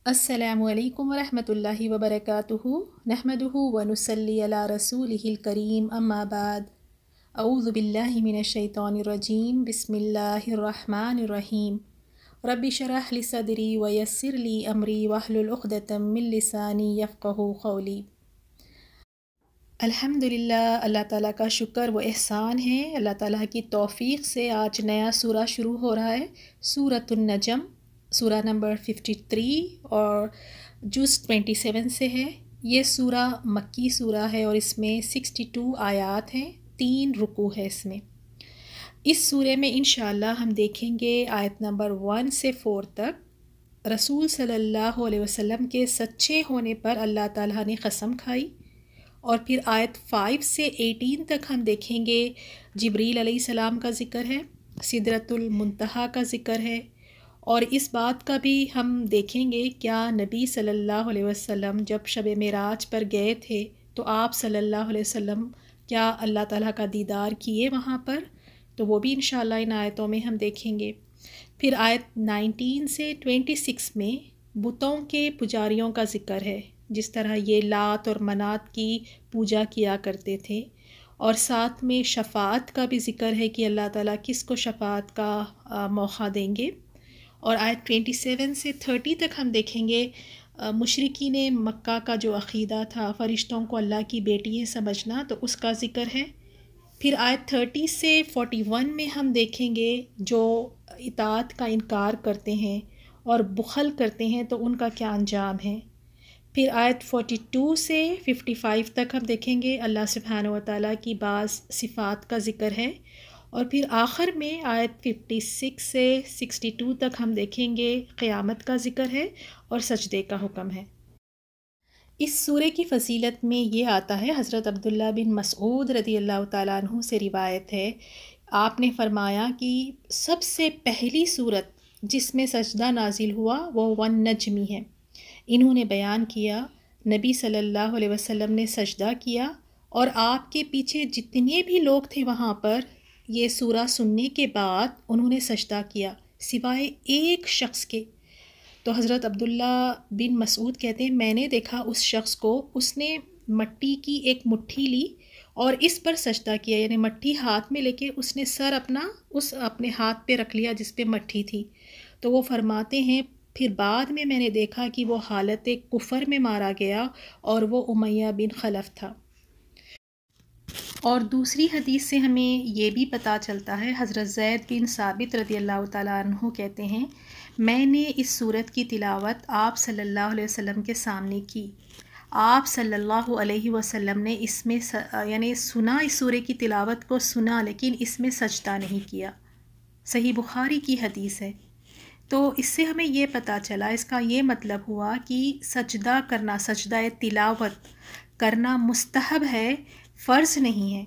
السلام علیکم ورحمۃ اللہ وبرکاتہ نحمدہ ونصلی علی رسولہ الکریم اما بعد اعوذ باللہ من الشیطان الرجیم بسم اللہ الرحمن الرحیم رب اشرح لی صدری ویسر لی امری واحلل عقدۃ من لسانی یفقہوا قولی۔ الحمدللہ، اللہ تعالیٰ کا شکر و احسان ہے۔ اللہ تعالیٰ کی توفیق سے آج نیا سورہ شروع ہو رہا ہے، سورۃ النجم، سورہ نمبر 53 اور جز 27 سے ہے۔ یہ سورہ مکی سورہ ہے اور اس میں 62 آیات ہیں، 3 رکوع ہے اس میں۔ اس سورہ میں انشاءاللہ ہم دیکھیں گے آیت نمبر 1 سے 4 تک رسول صلی اللہ علیہ وسلم کے سچے ہونے پر اللہ تعالیٰ نے قسم کھائی، اور پھر آیت 5 سے 18 تک ہم دیکھیں گے جبریل علیہ السلام کا ذکر ہے، سدرۃ المنتہا کا ذکر ہے، اور اس بات کا بھی ہم دیکھیں گے کیا نبی صلی اللہ علیہ وسلم جب شب معراج پر گئے تھے تو آپ صلی اللہ علیہ وسلم کیا اللہ تعالیٰ کا دیدار کیے وہاں پر، تو وہ بھی انشاءاللہ ان آیتوں میں ہم دیکھیں گے۔ پھر آیت 19 سے 26 میں بتوں کے پجاریوں کا ذکر ہے، جس طرح یہ لات اور منات کی پوجا کیا کرتے تھے، اور ساتھ میں شفاعت کا بھی ذکر ہے کہ اللہ تعالیٰ کس کو شفاعت کا موقع دیں گے۔ اور آیت 27 سے 30 تک ہم دیکھیں گے مشرکین مکہ کا جو عقیدہ تھا فرشتوں کو اللہ کی بیٹیاں سمجھنا، تو اس کا ذکر ہے۔ پھر آیت 30 سے 41 میں ہم دیکھیں گے جو اطاعت کا انکار کرتے ہیں اور بخل کرتے ہیں تو ان کا کیا انجام ہے۔ پھر آیت 42 سے 55 تک ہم دیکھیں گے اللہ سبحانہ و تعالیٰ کی بعض صفات کا ذکر ہے، اور پھر آخر میں آیت 56 سے 62 تک ہم دیکھیں گے قیامت کا ذکر ہے اور سجدے کا حکم ہے۔ اس سورہ کی فضیلت میں یہ آتا ہے، حضرت عبداللہ بن مسعود رضی اللہ تعالیٰ عنہ سے روایت ہے، آپ نے فرمایا کہ سب سے پہلی سورت جس میں سجدہ نازل ہوا وہ والنجم ہے۔ انہوں نے بیان کیا نبی صلی اللہ علیہ وسلم نے سجدہ کیا، اور آپ کے پیچھے جتنے بھی لوگ تھے وہاں پر یہ سورہ سننے کے بعد انہوں نے سجدہ کیا سوائے ایک شخص کے۔ تو حضرت عبداللہ بن مسعود کہتے ہیں میں نے دیکھا اس شخص کو، اس نے مٹی کی ایک مٹھی لی اور اس پر سجدہ کیا، یعنی مٹھی ہاتھ میں لے کے اس نے سر اپنے ہاتھ پہ رکھ لیا جس پہ مٹھی تھی۔ تو وہ فرماتے ہیں پھر بعد میں نے دیکھا کہ وہ حالت کفر میں مارا گیا اور وہ امیہ بن خلف تھا۔ اور دوسری حدیث سے ہمیں یہ بھی پتہ چلتا ہے، حضرت زید بن ثابت رضی اللہ تعالیٰ عنہ کہتے ہیں میں نے اس سورت کی تلاوت آپ صلی اللہ علیہ وسلم کے سامنے کی، آپ صلی اللہ علیہ وسلم نے اس میں یعنی سنا، اس سورہ کی تلاوت کو سنا لیکن اس میں سجدہ نہیں کیا۔ صحیح بخاری کی حدیث ہے۔ تو اس سے ہمیں یہ پتہ چلا، اس کا یہ مطلب ہوا کہ سجدہ کرنا، سجدہ تلاوت کرنا مستحب ہے، فرض نہیں ہے۔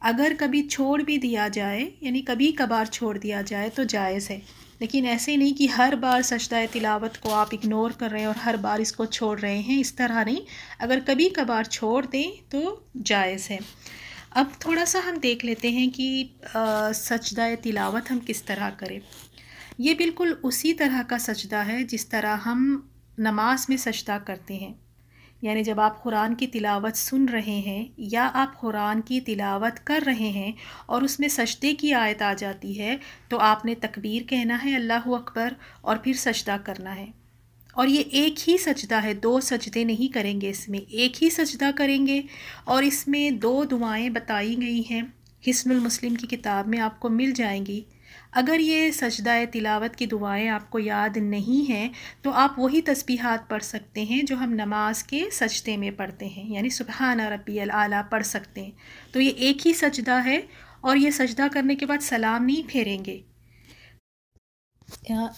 اگر کبھی چھوڑ بھی دیا جائے، یعنی کبھی کبھار چھوڑ دیا جائے تو جائز ہے، لیکن ایسے نہیں کہ ہر بار سجدہ تلاوت کو آپ اگنور کر رہے ہیں اور ہر بار اس کو چھوڑ رہے ہیں، اس طرح نہیں۔ اگر کبھی کبھار چھوڑ دیں تو جائز ہے۔ اب تھوڑا سا ہم دیکھ لیتے ہیں کہ سجدہ تلاوت ہم کس طرح کریں۔ یہ بالکل اسی طرح کا سجدہ ہے جس طرح ہم نماز میں سجدہ کرتے ہیں، یعنی جب آپ قرآن کی تلاوت سن رہے ہیں یا آپ قرآن کی تلاوت کر رہے ہیں اور اس میں سجدے کی آیت آ جاتی ہے تو آپ نے تکبیر کہنا ہے اللہ اکبر اور پھر سجدہ کرنا ہے۔ اور یہ ایک ہی سجدہ ہے، 2 سجدے نہیں کریں گے، اس میں ایک ہی سجدہ کریں گے، اور اس میں 2 دعائیں بتائی گئی ہیں، حصن المسلم کی کتاب میں آپ کو مل جائیں گی۔ اگر یہ سجدہ تلاوت کی دعائیں آپ کو یاد نہیں ہیں تو آپ وہی تسبیحات پڑھ سکتے ہیں جو ہم نماز کے سجدے میں پڑھتے ہیں، یعنی سبحان ربی الاعلیٰ پڑھ سکتے ہیں۔ تو یہ ایک ہی سجدہ ہے، اور یہ سجدہ کرنے کے بعد سلام نہیں پھیریں گے۔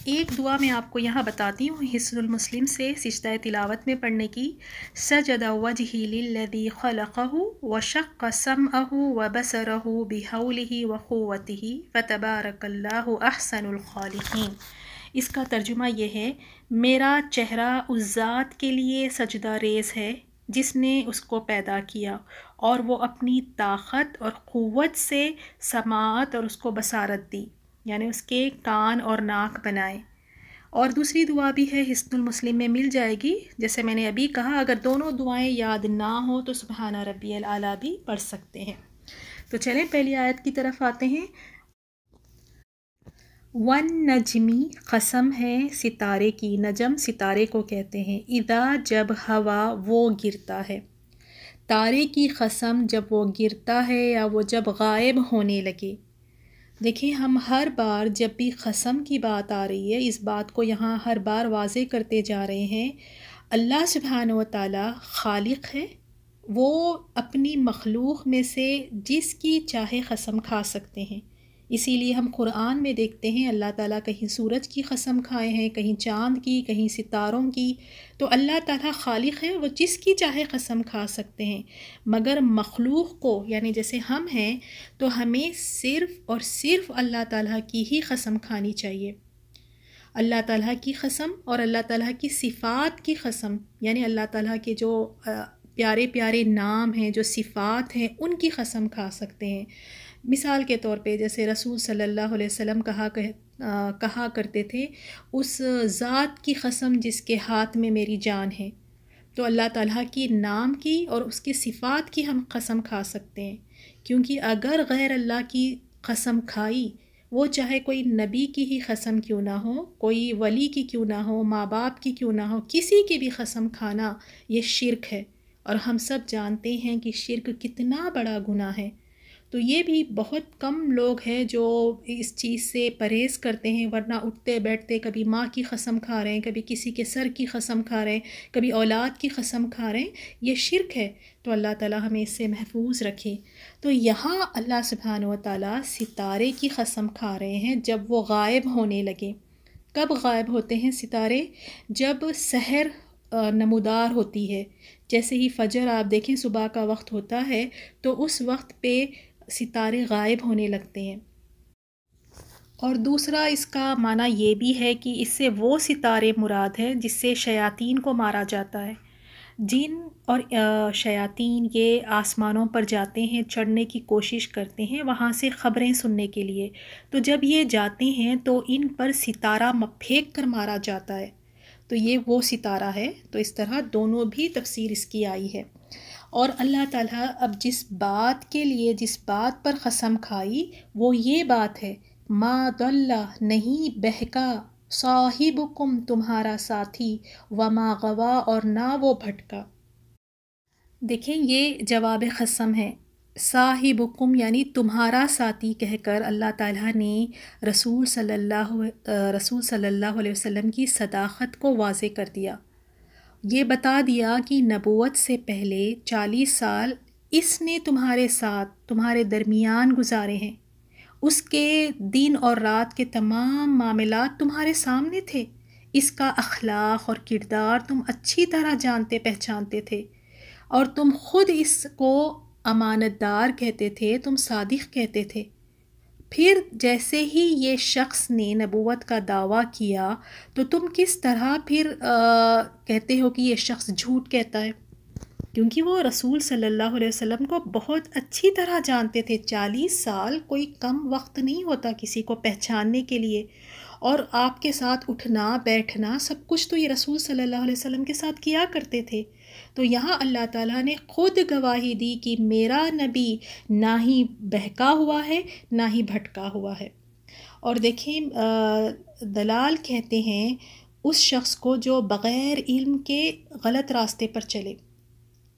ایک دعا میں آپ کو یہاں بتاتی ہوں حصن المسلم سے سجدہ تلاوت میں پڑھنے کی۔ سجد وجہی للذی خلقہ وشق سمعہ وبصرہ بحولہ وقوتہ فتبارک اللہ احسن الخالقین۔ اس کا ترجمہ یہ ہے، میرا چہرہ اس ذات کے لیے سجدہ ریز ہے جس نے اس کو پیدا کیا، اور وہ اپنی طاقت اور قوت سے سماعت اور اس کو بصارت دی، یعنی اس کے کان اور ناک بنائے، اور دوسری دعا بھی ہے، حصن المسلم میں مل جائے گی، جیسے میں نے ابھی کہا اگر دونوں دعائیں یاد نہ ہوں تو سبحان ربی الاعلیٰ بھی پڑھ سکتے ہیں۔ تو چلیں پہلی آیت کی طرف آتے ہیں۔ ون نجمی قسم ہے ستارے کی، نجم ستارے کو کہتے ہیں، اذا جب ہوا وہ گرتا ہے، تارے کی قسم جب وہ گرتا ہے یا وہ جب غائب ہونے لگے۔ دیکھیں ہم ہر بار جب بھی قسم کی بات آ رہی ہے، اس بات کو یہاں ہر بار واضح کرتے جا رہے ہیں، اللہ سبحانہ و تعالی خالق ہے، وہ اپنی مخلوق میں سے جس کی چاہے قسم کھا سکتے ہیں۔ اسی لیے ہم قرآن میں دیکھتے ہیں اللہ تعالیٰ کہیں سورج کی قسم کھائے ہیں، کہیں چاند کی، کہیں ستاروں کی۔ تو اللہ تعالیٰ خالق ہے، وہ جس کی چاہے قسم کھا سکتے ہیں، مگر مخلوق کو یعنی جیسے ہم ہیں تو ہمیں صرف اور صرف اللہ تعالیٰ کی ہی قسم کھانی چاہیے۔ اللہ تعالیٰ کی قسم اور اللہ تعالیٰ کی صفات کی قسم، یعنی اللہ تعالیٰ کے جو پیارے پیارے نام ہیں، جو صفات ہیں، ان کی قسم کھا سکتے ہیں۔ مثال کے طور پہ جیسے رسول صلی اللہ علیہ وسلم کہا کرتے تھے، اس ذات کی قسم جس کے ہاتھ میں میری جان ہے۔ تو اللہ تعالیٰ کی نام کی اور اس کی صفات کی ہم قسم کھا سکتے ہیں، کیونکہ اگر غیر اللہ کی قسم کھائی، وہ چاہے کوئی نبی کی ہی قسم کیوں نہ ہو، کوئی ولی کی کیوں نہ ہو، ماں باپ کی کیوں نہ ہو، کسی کی بھی قسم کھانا یہ شرک ہے، اور ہم سب جانتے ہیں کہ شرک کتنا بڑا گناہ ہے۔ تو یہ بھی بہت کم لوگ ہیں جو اس چیز سے پرہیز کرتے ہیں، ورنہ اٹھتے بیٹھتے کبھی ماں کی قسم کھا رہے ہیں، کبھی کسی کے سر کی قسم کھا رہے ہیں، کبھی اولاد کی قسم کھا رہے ہیں، یہ شرک ہے۔ تو اللہ تعالیٰ ہمیں اس سے محفوظ رکھے۔ تو یہاں اللہ سبحانہ و تعالیٰ ستارے کی قسم کھا رہے ہیں جب وہ غائب ہونے لگے۔ کب غائب ہوتے ہیں ستارے؟ جب سحر نمودار ہوتی ہے، جیسے ہی فجر آپ دیکھیں صبح کا وقت ہوتا ہے تو اس وقت پہ ستارے غائب ہونے لگتے ہیں۔ اور دوسرا اس کا معنی یہ بھی ہے کہ اس سے وہ ستارے مراد ہے جس سے شیاطین کو مارا جاتا ہے۔ جن اور شیاطین یہ آسمانوں پر جاتے ہیں، چڑھنے کی کوشش کرتے ہیں وہاں سے خبریں سننے کے لیے، تو جب یہ جاتے ہیں تو ان پر ستارہ پھینک کر مارا جاتا ہے، تو یہ وہ ستارہ ہے۔ تو اس طرح دونوں بھی تفسیر اس کی آئی ہے۔ اور اللہ تعالیٰ اب جس بات کے لیے جس بات پر قسم کھائی وہ یہ بات ہے، ما ضل نہیں بہکا، صاحبکم تمہارا ساتھی، وما غوا اور نہ وہ بھٹکا۔ دیکھیں یہ جواب قسم ہے، صاحبکم یعنی تمہارا ساتھی کہہ کر اللہ تعالیٰ نے رسول صلی اللہ علیہ وسلم کی صداقت کو واضح کر دیا۔ یہ بتا دیا کہ نبوت سے پہلے 40 سال اس نے تمہارے ساتھ تمہارے درمیان گزارے ہیں، اس کے دن اور رات کے تمام معاملات تمہارے سامنے تھے، اس کا اخلاق اور کردار تم اچھی طرح جانتے پہچانتے تھے، اور تم خود اس کو امانت دار کہتے تھے، تم صادق کہتے تھے۔ پھر جیسے ہی یہ شخص نے نبوت کا دعویٰ کیا تو تم کس طرح پھر کہتے ہو کہ یہ شخص جھوٹ کہتا ہے، کیونکہ وہ رسول صلی اللہ علیہ وسلم کو بہت اچھی طرح جانتے تھے۔ 40 سال کوئی کم وقت نہیں ہوتا کسی کو پہچاننے کے لیے، اور آپ کے ساتھ اٹھنا بیٹھنا سب کچھ تو یہ رسول صلی اللہ علیہ وسلم کے ساتھ کیا کرتے تھے۔ تو یہاں اللہ تعالیٰ نے خود گواہی دی کہ میرا نبی نہ ہی بہکا ہوا ہے نہ ہی بھٹکا ہوا ہے۔ اور دیکھیں دلال کہتے ہیں اس شخص کو جو بغیر علم کے غلط راستے پر چلے،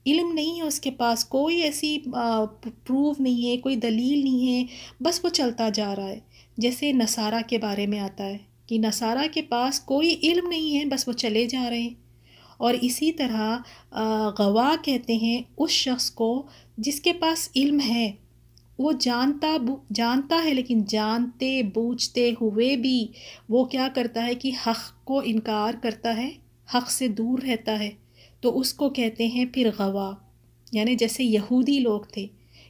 علم نہیں ہے اس کے پاس، کوئی ایسی پروف نہیں ہے، کوئی دلیل نہیں ہے، بس وہ چلتا جا رہا ہے۔ جیسے نصارہ کے بارے میں آتا ہے کہ نصارہ کے پاس کوئی علم نہیں ہے، بس وہ چلے جا رہے ہیں۔ اور اسی طرح غوا کہتے ہیں اس شخص کو جس کے پاس علم ہے، وہ جانتا ہے لیکن جانتے بوجھتے ہوئے بھی وہ کیا کرتا ہے کہ حق کو انکار کرتا ہے، حق سے دور رہتا ہے، تو اس کو کہتے ہیں پھر غوا۔ یعنی جیسے یہودی لوگ تھے،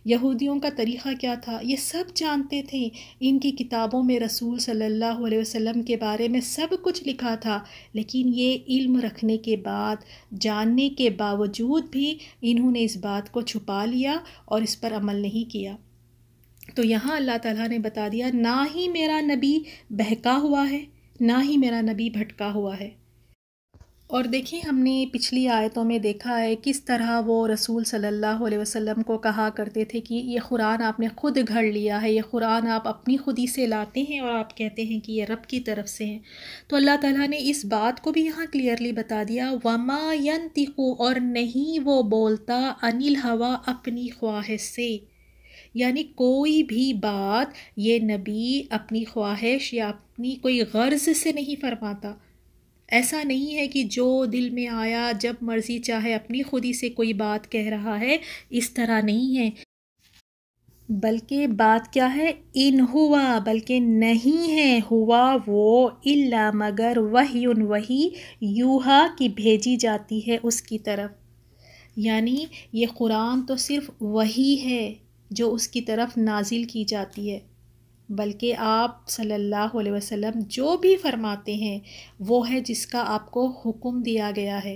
یہودیوں کا طریقہ کیا تھا، یہ سب جانتے تھے، ان کی کتابوں میں رسول صلی اللہ علیہ وسلم کے بارے میں سب کچھ لکھا تھا، لیکن یہ علم رکھنے کے بعد، جاننے کے باوجود بھی انہوں نے اس بات کو چھپا لیا اور اس پر عمل نہیں کیا۔ تو یہاں اللہ تعالیٰ نے بتا دیا نہ ہی میرا نبی بہکا ہوا ہے نہ ہی میرا نبی بھٹکا ہوا ہے۔ اور دیکھیں ہم نے پچھلی آیتوں میں دیکھا ہے کس طرح وہ رسول صلی اللہ علیہ وسلم کو کہا کرتے تھے کہ یہ قرآن آپ نے خود گھڑ لیا ہے، یہ قرآن آپ اپنی خودی سے لاتے ہیں اور آپ کہتے ہیں کہ یہ رب کی طرف سے ہیں۔ تو اللہ تعالیٰ نے اس بات کو بھی یہاں کلیئرلی بتا دیا، وَمَا يَنْطِقُ، اور نہیں وہ بولتا، عَنِ الْهَوَىٰ، اپنی خواہش سے، یعنی کوئی بھی بات یہ نبی اپنی خواہش یا اپنی کوئی غرض سے نہیں فرماتا۔ ایسا نہیں ہے کہ جو دل میں آیا جب مرضی چاہے اپنی خودی سے کوئی بات کہہ رہا ہے، اس طرح نہیں ہے، بلکہ بات کیا ہے، ان ہوا، بلکہ نہیں ہے، ہوا وہ، الا مگر، وحی وحی، یوہا کی بھیجی جاتی ہے اس کی طرف، یعنی یہ قرآن تو صرف وحی ہے جو اس کی طرف نازل کی جاتی ہے، بلکہ آپ صلی اللہ علیہ وسلم جو بھی فرماتے ہیں وہ ہے جس کا آپ کو حکم دیا گیا ہے،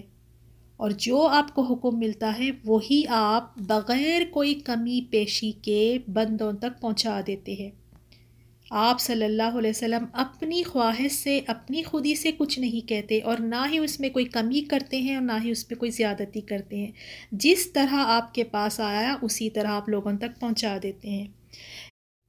اور جو آپ کو حکم ملتا ہے وہی آپ بغیر کوئی کمی پیشی کے بندوں تک پہنچا دیتے ہیں۔ آپ صلی اللہ علیہ وسلم اپنی خواہش سے، اپنی خودی سے کچھ نہیں کہتے، اور نہ ہی اس میں کوئی کمی کرتے ہیں اور نہ ہی اس پہ کوئی زیادتی کرتے ہیں، جس طرح آپ کے پاس آیا اسی طرح آپ لوگوں تک پہنچا دیتے ہیں۔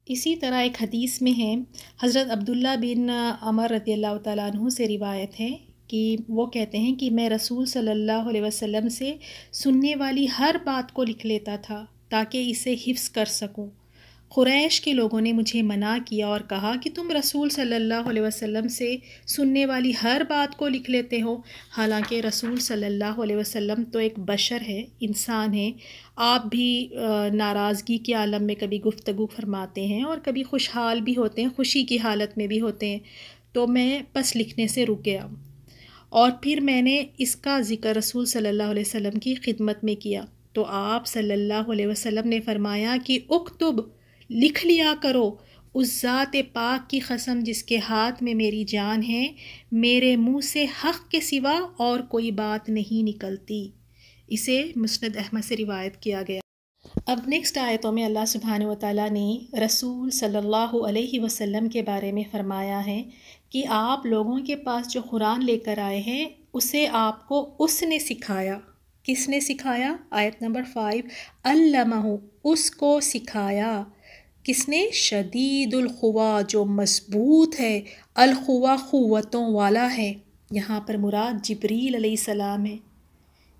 اسی طرح ایک حدیث میں ہے، حضرت عبداللہ بن عمر رضی اللہ تعالیٰ عنہ سے روایت ہے کہ وہ کہتے ہیں کہ میں رسول صلی اللہ علیہ وسلم سے سننے والی ہر بات کو لکھ لیتا تھا تاکہ اسے حفظ کر سکوں۔ قریش کے لوگوں نے مجھے منع کیا اور کہا کہ تم رسول صلی اللہ علیہ وسلم سے سننے والی ہر بات کو لکھ لیتے ہو، حالانکہ رسول صلی اللہ علیہ وسلم تو ایک بشر ہے، انسان ہے، آپ بھی ناراضگی کے عالم میں کبھی گفتگو فرماتے ہیں اور کبھی خوشحال بھی ہوتے ہیں، خوشی کی حالت میں بھی ہوتے ہیں، تو میں بس لکھنے سے رک گیا، اور پھر میں نے اس کا ذکر رسول صلی اللہ علیہ وسلم کی خدمت میں کیا، تو آپ صلی اللہ علیہ وسلم نے فرمایا کہ اکتب، لکھ لیا کرو، اس ذات پاک کی قسم جس کے ہاتھ میں میری جان ہے، میرے منہ سے حق کے سوا اور کوئی بات نہیں نکلتی۔ اسے مسند احمد سے روایت کیا گیا۔ اب نیکسٹ آیتوں میں اللہ سبحانہ وتعالیٰ نے رسول صلی اللہ علیہ وسلم کے بارے میں فرمایا ہے کہ آپ لوگوں کے پاس جو قرآن لے کر آئے ہیں اسے آپ کو اس نے سکھایا۔ کس نے سکھایا؟ آیت نمبر 5، علمہ، اس کو سکھایا، کس نے؟ شدید القوا، جو مضبوط ہے، القوا قوتوں والا ہے، یہاں پر مراد جبریل علیہ السلام ہے،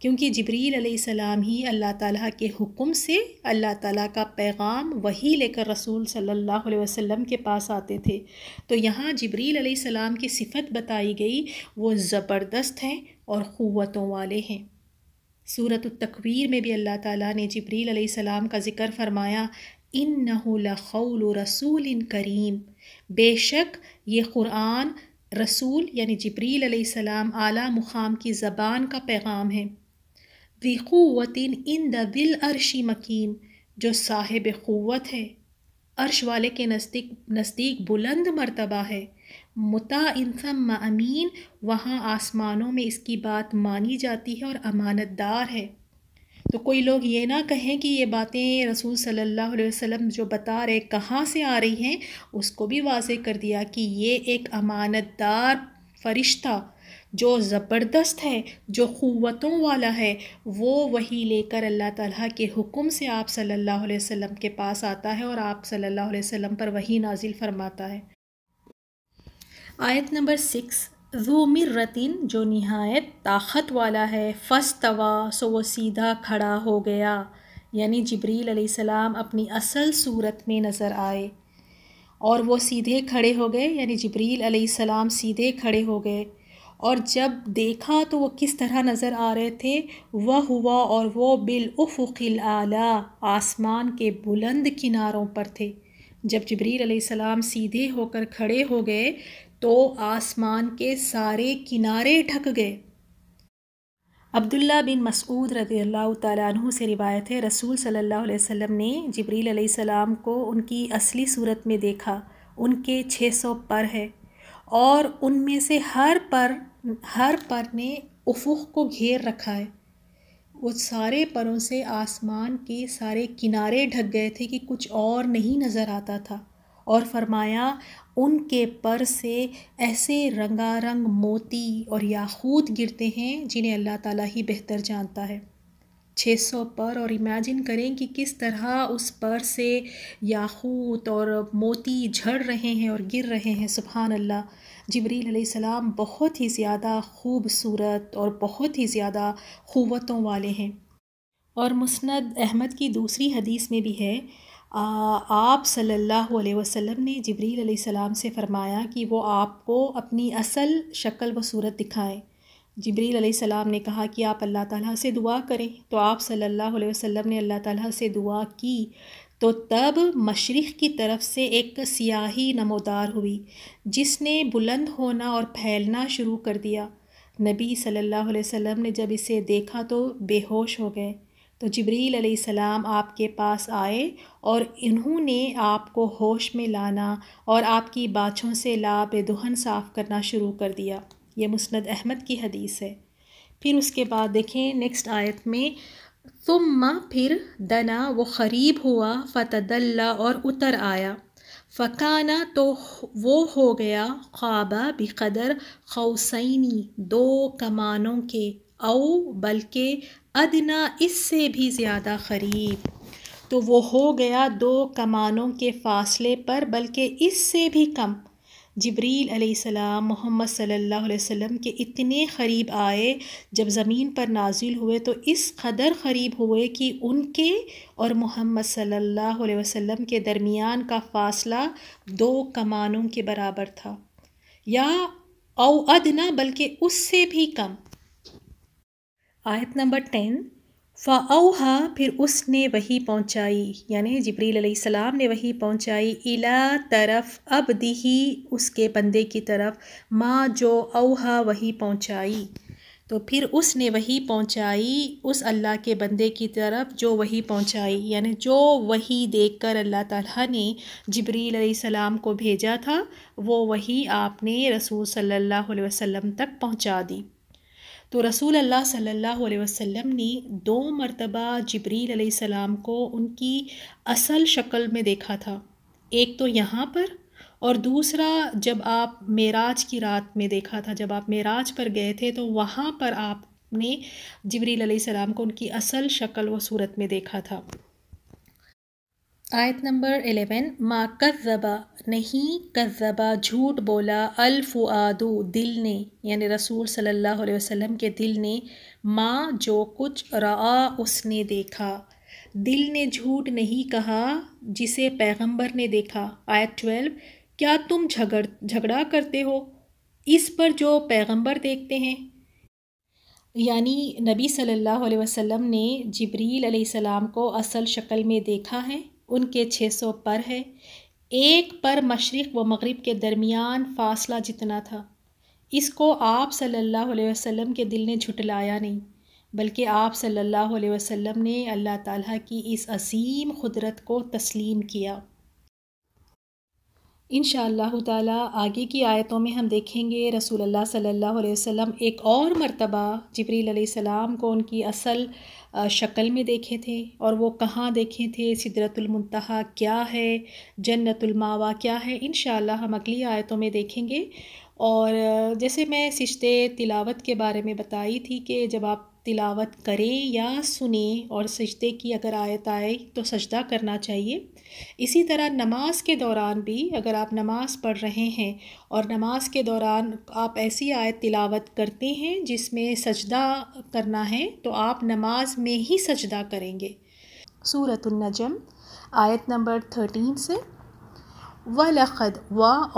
کیونکہ جبریل علیہ السلام ہی اللہ تعالیٰ کے حکم سے اللہ تعالیٰ کا پیغام وحی لے کر رسول صلی اللہ علیہ وسلم کے پاس آتے تھے، تو یہاں جبریل علیہ السلام کی صفت بتائی گئی، وہ زبردست ہیں اور قوتوں والے ہیں۔ سورۃ التکویر میں بھی اللہ تعالیٰ نے جبریل علیہ السلام کا ذکر فرمایا، اِنَّهُ لَقَوْلُ رَسُولٍ کریم، بے شک یہ قرآن رسول یعنی جبریل علیہ السلام اعلیٰ مقام کی زبان کا پیغام ہے، ذی قوت عند ذی العرش مکین، جو صاحب قوت ہے، عرش والے کے نزدیک بلند مرتبہ ہے، مطاع ثم امین، وہاں آسمانوں میں اس کی بات مانی جاتی ہے اور امانت دار ہے۔ تو کوئی لوگ یہ نہ کہیں کہ یہ باتیں رسول صلی اللہ علیہ وسلم جو بتا رہے کہاں سے آ رہی ہیں، اس کو بھی واضح کر دیا کہ یہ ایک امانت دار فرشتہ جو زبردست ہے، جو قوتوں والا ہے، وہ وحی لے کر اللہ تعالیٰ کے حکم سے آپ صلی اللہ علیہ وسلم کے پاس آتا ہے اور آپ صلی اللہ علیہ وسلم پر وحی نازل فرماتا ہے۔ آیت نمبر 6، ذو مرتن، جو نہایت طاقت والا ہے، فاستویٰ، سو وہ سیدھا کھڑا ہو گیا، یعنی جبریل علیہ السلام اپنی اصل صورت میں نظر آئے اور وہ سیدھے کھڑے ہو گئے، یعنی جبریل علیہ السلام سیدھے کھڑے ہو گئے، اور جب دیکھا تو وہ کس طرح نظر آ رہے تھے، وہ ہوا، اور وہ بالافق الاعلیٰ، آسمان کے بلند کناروں پر تھے۔ جب جبریل علیہ السلام سیدھے ہو کر کھڑے ہو گئے تو آسمان کے سارے کنارے ڈھک گئے۔ عبداللہ بن مسعود رضی اللہ تعالیٰ عنہ سے روایت ہے، رسول صلی اللہ علیہ وسلم نے جبریل علیہ السلام کو ان کی اصلی صورت میں دیکھا، ان کے 600 پر ہے، اور ان میں سے ہر پر نے افق کو گھیر رکھا ہے، وہ سارے پروں سے آسمان کے سارے کنارے ڈھک گئے تھے کہ کچھ اور نہیں نظر آتا تھا، اور فرمایا ان کے پر سے ایسے رنگا رنگ موتی اور یاقوت گرتے ہیں جنہیں اللہ تعالیٰ ہی بہتر جانتا ہے۔ 600 پر، اور امیجن کریں کہ کس طرح اس پر سے یاقوت اور موتی جھڑ رہے ہیں اور گر رہے ہیں۔ سبحان اللہ، جبریل علیہ السلام بہت ہی زیادہ خوبصورت اور بہت ہی زیادہ قوتوں والے ہیں۔ اور مسند احمد کی دوسری حدیث میں بھی ہے، آپ صلی اللہ علیہ وسلم نے جبریل علیہ السلام سے فرمایا کہ وہ آپ کو اپنی اصل شکل و صورت دکھائیں۔ جبریل علیہ السلام نے کہا کہ آپ اللہ تعالیٰ سے دعا کریں، تو آپ صلی اللہ علیہ وسلم نے اللہ تعالیٰ سے دعا کی تو تب مشرق کی طرف سے ایک سیاہی نمودار ہوئی جس نے بلند ہونا اور پھیلنا شروع کر دیا۔ نبی صلی اللہ علیہ وسلم نے جب اسے دیکھا تو بے ہوش ہو گئے، تو جبریل علیہ السلام آپ کے پاس آئے اور انہوں نے آپ کو ہوش میں لانا اور آپ کی باچھوں سے لعاب دہن صاف کرنا شروع کر دیا۔ یہ مسند احمد کی حدیث ہے۔ پھر اس کے بعد دیکھیں نیکسٹ آیت میں، ثم پھر دنا وہ قریب ہوا، فتدلا اور اتر آیا، فکانا تو وہ ہو گیا، قابا بقدر قوسینی 2 کمانوں کے، او بلکہ ادنا اس سے بھی زیادہ قریب، تو وہ ہو گیا 2 کمانوں کے فاصلے پر بلکہ اس سے بھی کم۔ جبریل علیہ السلام محمد صلی اللہ علیہ وسلم کے اتنے قریب آئے، جب زمین پر نازل ہوئے تو اس قدر قریب ہوئے کہ ان کے اور محمد صلی اللہ علیہ وسلم کے درمیان کا فاصلہ 2 کمانوں کے برابر تھا، یا او ادنا بلکہ اس سے بھی کم۔ آیت نمبر 10، فَأَوْحَا پھر اس نے وحی پہنچائی، یعنی جبریل علیہ السلام نے وحی پہنچائی، اِلیٰ طرف عبدہ اس کے بندے کی طرف، ما جو اوحا وحی پہنچائی، تو پھر اس نے وحی پہنچائی اس اللہ کے بندے کی طرف جو وحی پہنچائی، یعنی جو وحی دیکھ کر اللہ تعالیٰ نے جبریل علیہ السلام کو بھیجا تھا وہ وحی آپ نے رسول صلی اللہ علیہ وسلم تک پہنچا دی۔ تو رسول اللہ صلی اللہ علیہ وسلم نے 2 مرتبہ جبریل علیہ السلام کو ان کی اصل شکل میں دیکھا تھا، ایک تو یہاں پر اور دوسرا جب آپ معراج کی رات میں دیکھا تھا، جب آپ معراج پر گئے تھے تو وہاں پر آپ نے جبریل علیہ السلام کو ان کی اصل شکل و صورت میں دیکھا تھا۔ آیت نمبر 11، ما کذبا نہیں کذبا جھوٹ بولا، الفؤاد دل نے، یعنی رسول صلی اللہ علیہ وسلم کے دل نے، ما جو کچھ رعا اس نے دیکھا، دل نے جھوٹ نہیں کہا جسے پیغمبر نے دیکھا۔ آیت 12، کیا تم جھگڑا کرتے ہو اس پر جو پیغمبر دیکھتے ہیں؟ یعنی نبی صلی اللہ علیہ وسلم نے جبریل علیہ السلام کو اصل شکل میں دیکھا ہے، ان کے 600 پر ہے، ایک پر مشرق و مغرب کے درمیان فاصلہ جتنا تھا۔ اس کو آپ صلی اللہ علیہ وسلم کے دل نے جھٹلایا نہیں، بلکہ آپ صلی اللہ علیہ وسلم نے اللہ تعالیٰ کی اس عظیم قدرت کو تسلیم کیا۔ انشاءاللہ تعالیٰ آگے کی آیتوں میں ہم دیکھیں گے رسول اللہ صلی اللہ علیہ وسلم ایک اور مرتبہ جبریل علیہ السلام کو ان کی اصل شکل میں دیکھے تھے، اور وہ کہاں دیکھے تھے، سدرۃ المنتہا کیا ہے، جنت الماوا کیا ہے، انشاءاللہ ہم اگلی آیتوں میں دیکھیں گے۔ اور جیسے میں سجدے تلاوت کے بارے میں بتائی تھی کہ جب آپ تلاوت کریں یا سنیں اور سجدے کی اگر آیت آئے تو سجدہ کرنا چاہیے، اسی طرح نماز کے دوران بھی اگر آپ نماز پڑھ رہے ہیں اور نماز کے دوران آپ ایسی آیت تلاوت کرتے ہیں جس میں سجدہ کرنا ہے تو آپ نماز میں ہی سجدہ کریں گے۔ سورۃ النجم آیت نمبر 13 سے، وَلَقَدْ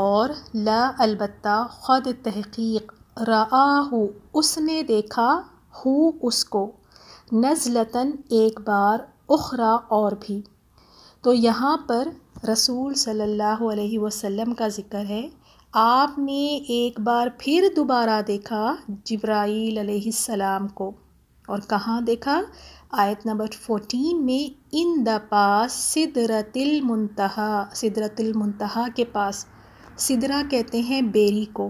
اور لا البتہ، خود تحقیق، رآہ اس نے دیکھا، ہو اس کو، نزلتاً ایک بار، اخری اور بھی۔ تو یہاں پر رسول صلی اللہ علیہ وسلم کا ذکر ہے، آپ نے ایک بار پھر دوبارہ دیکھا جبرائیل علیہ السلام کو، اور کہاں دیکھا؟ آیت نمبر 14 میں، ان دا پاس سدرۃ المنتہا، سدرۃ المنتہا کے پاس، سدرہ کہتے ہیں بیری کو۔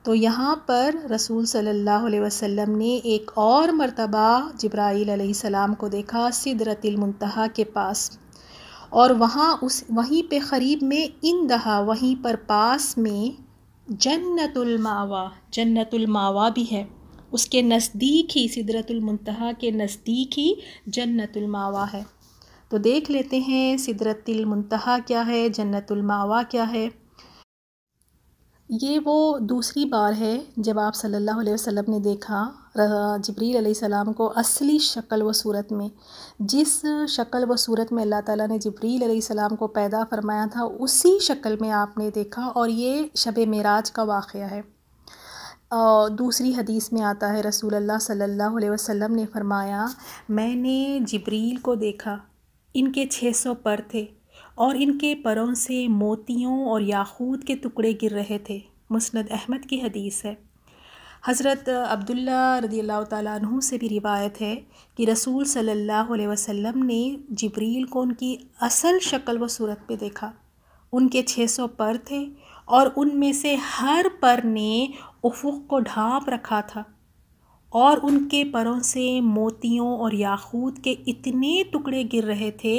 تو یہاں پر رسول صلی اللہ علیہ وسلم نے ایک اور مرتبہ جبرائیل علیہ السلام کو دیکھا سدرۃ المنتہا کے پاس، اور وہیں پہ قریب میں اندہا، وہیں پر پاس میں جنت الماوا، جنت الماوا بھی ہے، اس کے نزدیک ہی سدرۃ المنتہا کے نزدیک ہی جنت الماوا ہے۔ تو دیکھ لیتے ہیں سدرۃ المنتہا کیا ہے، جنت الماوا کیا ہے۔ یہ وہ دوسری بار ہے جب آپ صلی اللہ علیہ وسلم نے دیکھا جبریل علیہ السلام کو اصلی شکل و صورت میں، جس شکل و صورت میں اللہ تعالیٰ نے جبریل علیہ السلام کو پیدا فرمایا تھا اسی شکل میں آپ نے دیکھا، اور یہ شب معراج کا واقعہ ہے۔ دوسری حدیث میں آتا ہے رسول اللہ صلی اللہ علیہ وسلم نے فرمایا، میں نے جبریل کو دیکھا، ان کے 600 پر تھے اور ان کے پروں سے موتیوں اور یاقوت کے ٹکڑے گر رہے تھے۔ مسند احمد کی حدیث ہے۔ حضرت عبداللہ رضی اللہ تعالیٰ عنہ سے بھی روایت ہے کہ رسول صلی اللہ علیہ وسلم نے جبریل کو ان کی اصل شکل و صورت پہ دیکھا۔ ان کے 600 پر تھے اور ان میں سے ہر پر نے افق کو ڈھانپ رکھا تھا، اور ان کے پروں سے موتیوں اور یاقوت کے اتنے ٹکڑے گر رہے تھے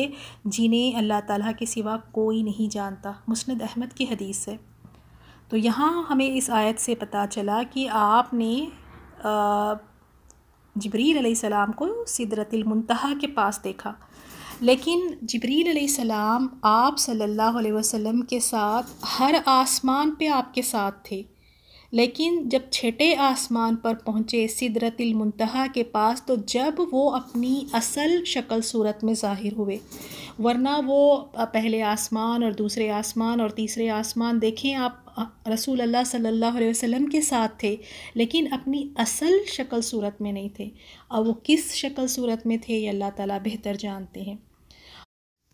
جنہیں اللہ تعالیٰ کے سوا کوئی نہیں جانتا۔ مسند احمد کی حدیث ہے۔ تو یہاں ہمیں اس آیت سے پتہ چلا کہ آپ نے جبریل علیہ السلام کو سدرۃ المنتہا کے پاس دیکھا، لیکن جبریل علیہ السلام آپ صلی اللہ علیہ وسلم کے ساتھ ہر آسمان پہ آپ کے ساتھ تھے، لیکن جب چھٹے آسمان پر پہنچے سدرۃ المنتہا کے پاس تو جب وہ اپنی اصل شکل صورت میں ظاہر ہوئے، ورنہ وہ پہلے آسمان اور دوسرے آسمان اور تیسرے آسمان دیکھیں آپ رسول اللہ صلی اللہ علیہ وسلم کے ساتھ تھے، لیکن اپنی اصل شکل صورت میں نہیں تھے، اور وہ کس شکل صورت میں تھے یہ اللہ تعالیٰ بہتر جانتے ہیں۔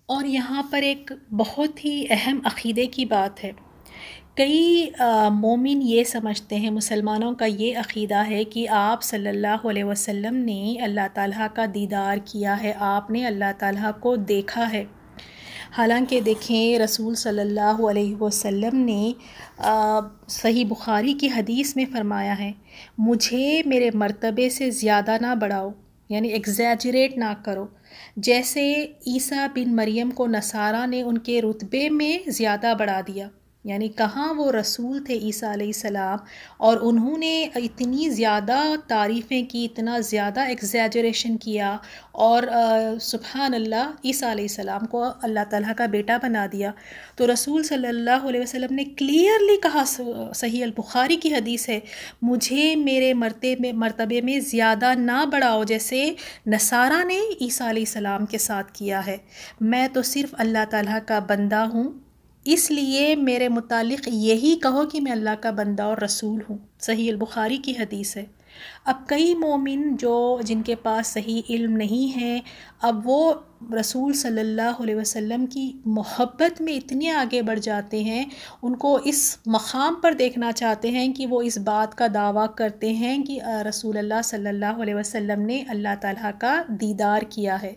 اور یہاں پر ایک بہت ہی اہم عقیدے کی بات ہے۔ کئی مومن یہ سمجھتے ہیں، مسلمانوں کا یہ عقیدہ ہے کہ آپ صلی اللہ علیہ وسلم نے اللہ تعالیٰ کا دیدار کیا ہے، آپ نے اللہ تعالیٰ کو دیکھا ہے۔ حالانکہ دیکھیں رسول صلی اللہ علیہ وسلم نے صحیح بخاری کی حدیث میں فرمایا ہے، مجھے میرے مرتبے سے زیادہ نہ بڑھاؤ، یعنی ایگزیجریٹ نہ کرو، جیسے عیسیٰ بن مریم کو نصارہ نے ان کے رتبے میں زیادہ بڑھا دیا۔ یعنی کہاں وہ رسول تھے عیسیٰ علیہ السلام، اور انہوں نے اتنی زیادہ تعریفیں کی، اتنا زیادہ ایگزیجریشن کیا، اور سبحان اللہ عیسیٰ علیہ السلام کو اللہ تعالیٰ کا بیٹا بنا دیا۔ تو رسول صلی اللہ علیہ وسلم نے کلیئرلی کہا، صحیح البخاری کی حدیث ہے، مجھے میرے مرتبے میں زیادہ نہ بڑھاؤ جیسے نصارہ نے عیسیٰ علیہ السلام کے ساتھ کیا ہے، میں تو صرف اللہ تعالیٰ کا بندہ ہوں، اس لیے میرے متعلق یہی کہو کہ میں اللہ کا بندہ اور رسول ہوں۔ صحیح البخاری کی حدیث ہے۔ اب کئی مومن جن کے پاس صحیح علم نہیں ہے، اب وہ رسول صلی اللہ علیہ وسلم کی محبت میں اتنے آگے بڑھ جاتے ہیں، ان کو اس مقام پر دیکھنا چاہتے ہیں کہ وہ اس بات کا دعویٰ کرتے ہیں کہ رسول اللہ صلی اللہ علیہ وسلم نے اللہ تعالیٰ کا دیدار کیا ہے۔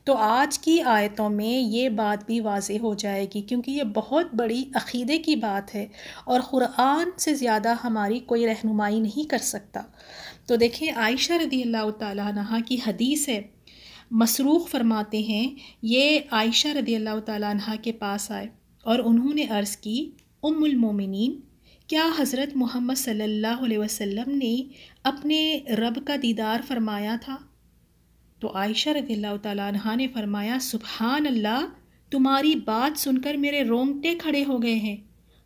تو آج کی آیتوں میں یہ بات بھی واضح ہو جائے گی، کیونکہ یہ بہت بڑی عقیدے کی بات ہے اور قرآن سے زیادہ ہماری کوئی رہنمائی نہیں کر سکتا۔ تو دیکھیں عائشہ رضی اللہ تعالیٰ عنہ کی حدیث ہے، مسروق فرماتے ہیں، یہ عائشہ رضی اللہ تعالیٰ عنہ کے پاس آئے اور انہوں نے عرض کی، ام المومنین، کیا حضرت محمد صلی اللہ علیہ وسلم نے اپنے رب کا دیدار فرمایا تھا؟ تو عائشہ رضی اللہ تعالیٰ عنہ نے فرمایا، سبحان اللہ، تمہاری بات سن کر میرے رونگٹے کھڑے ہو گئے ہیں،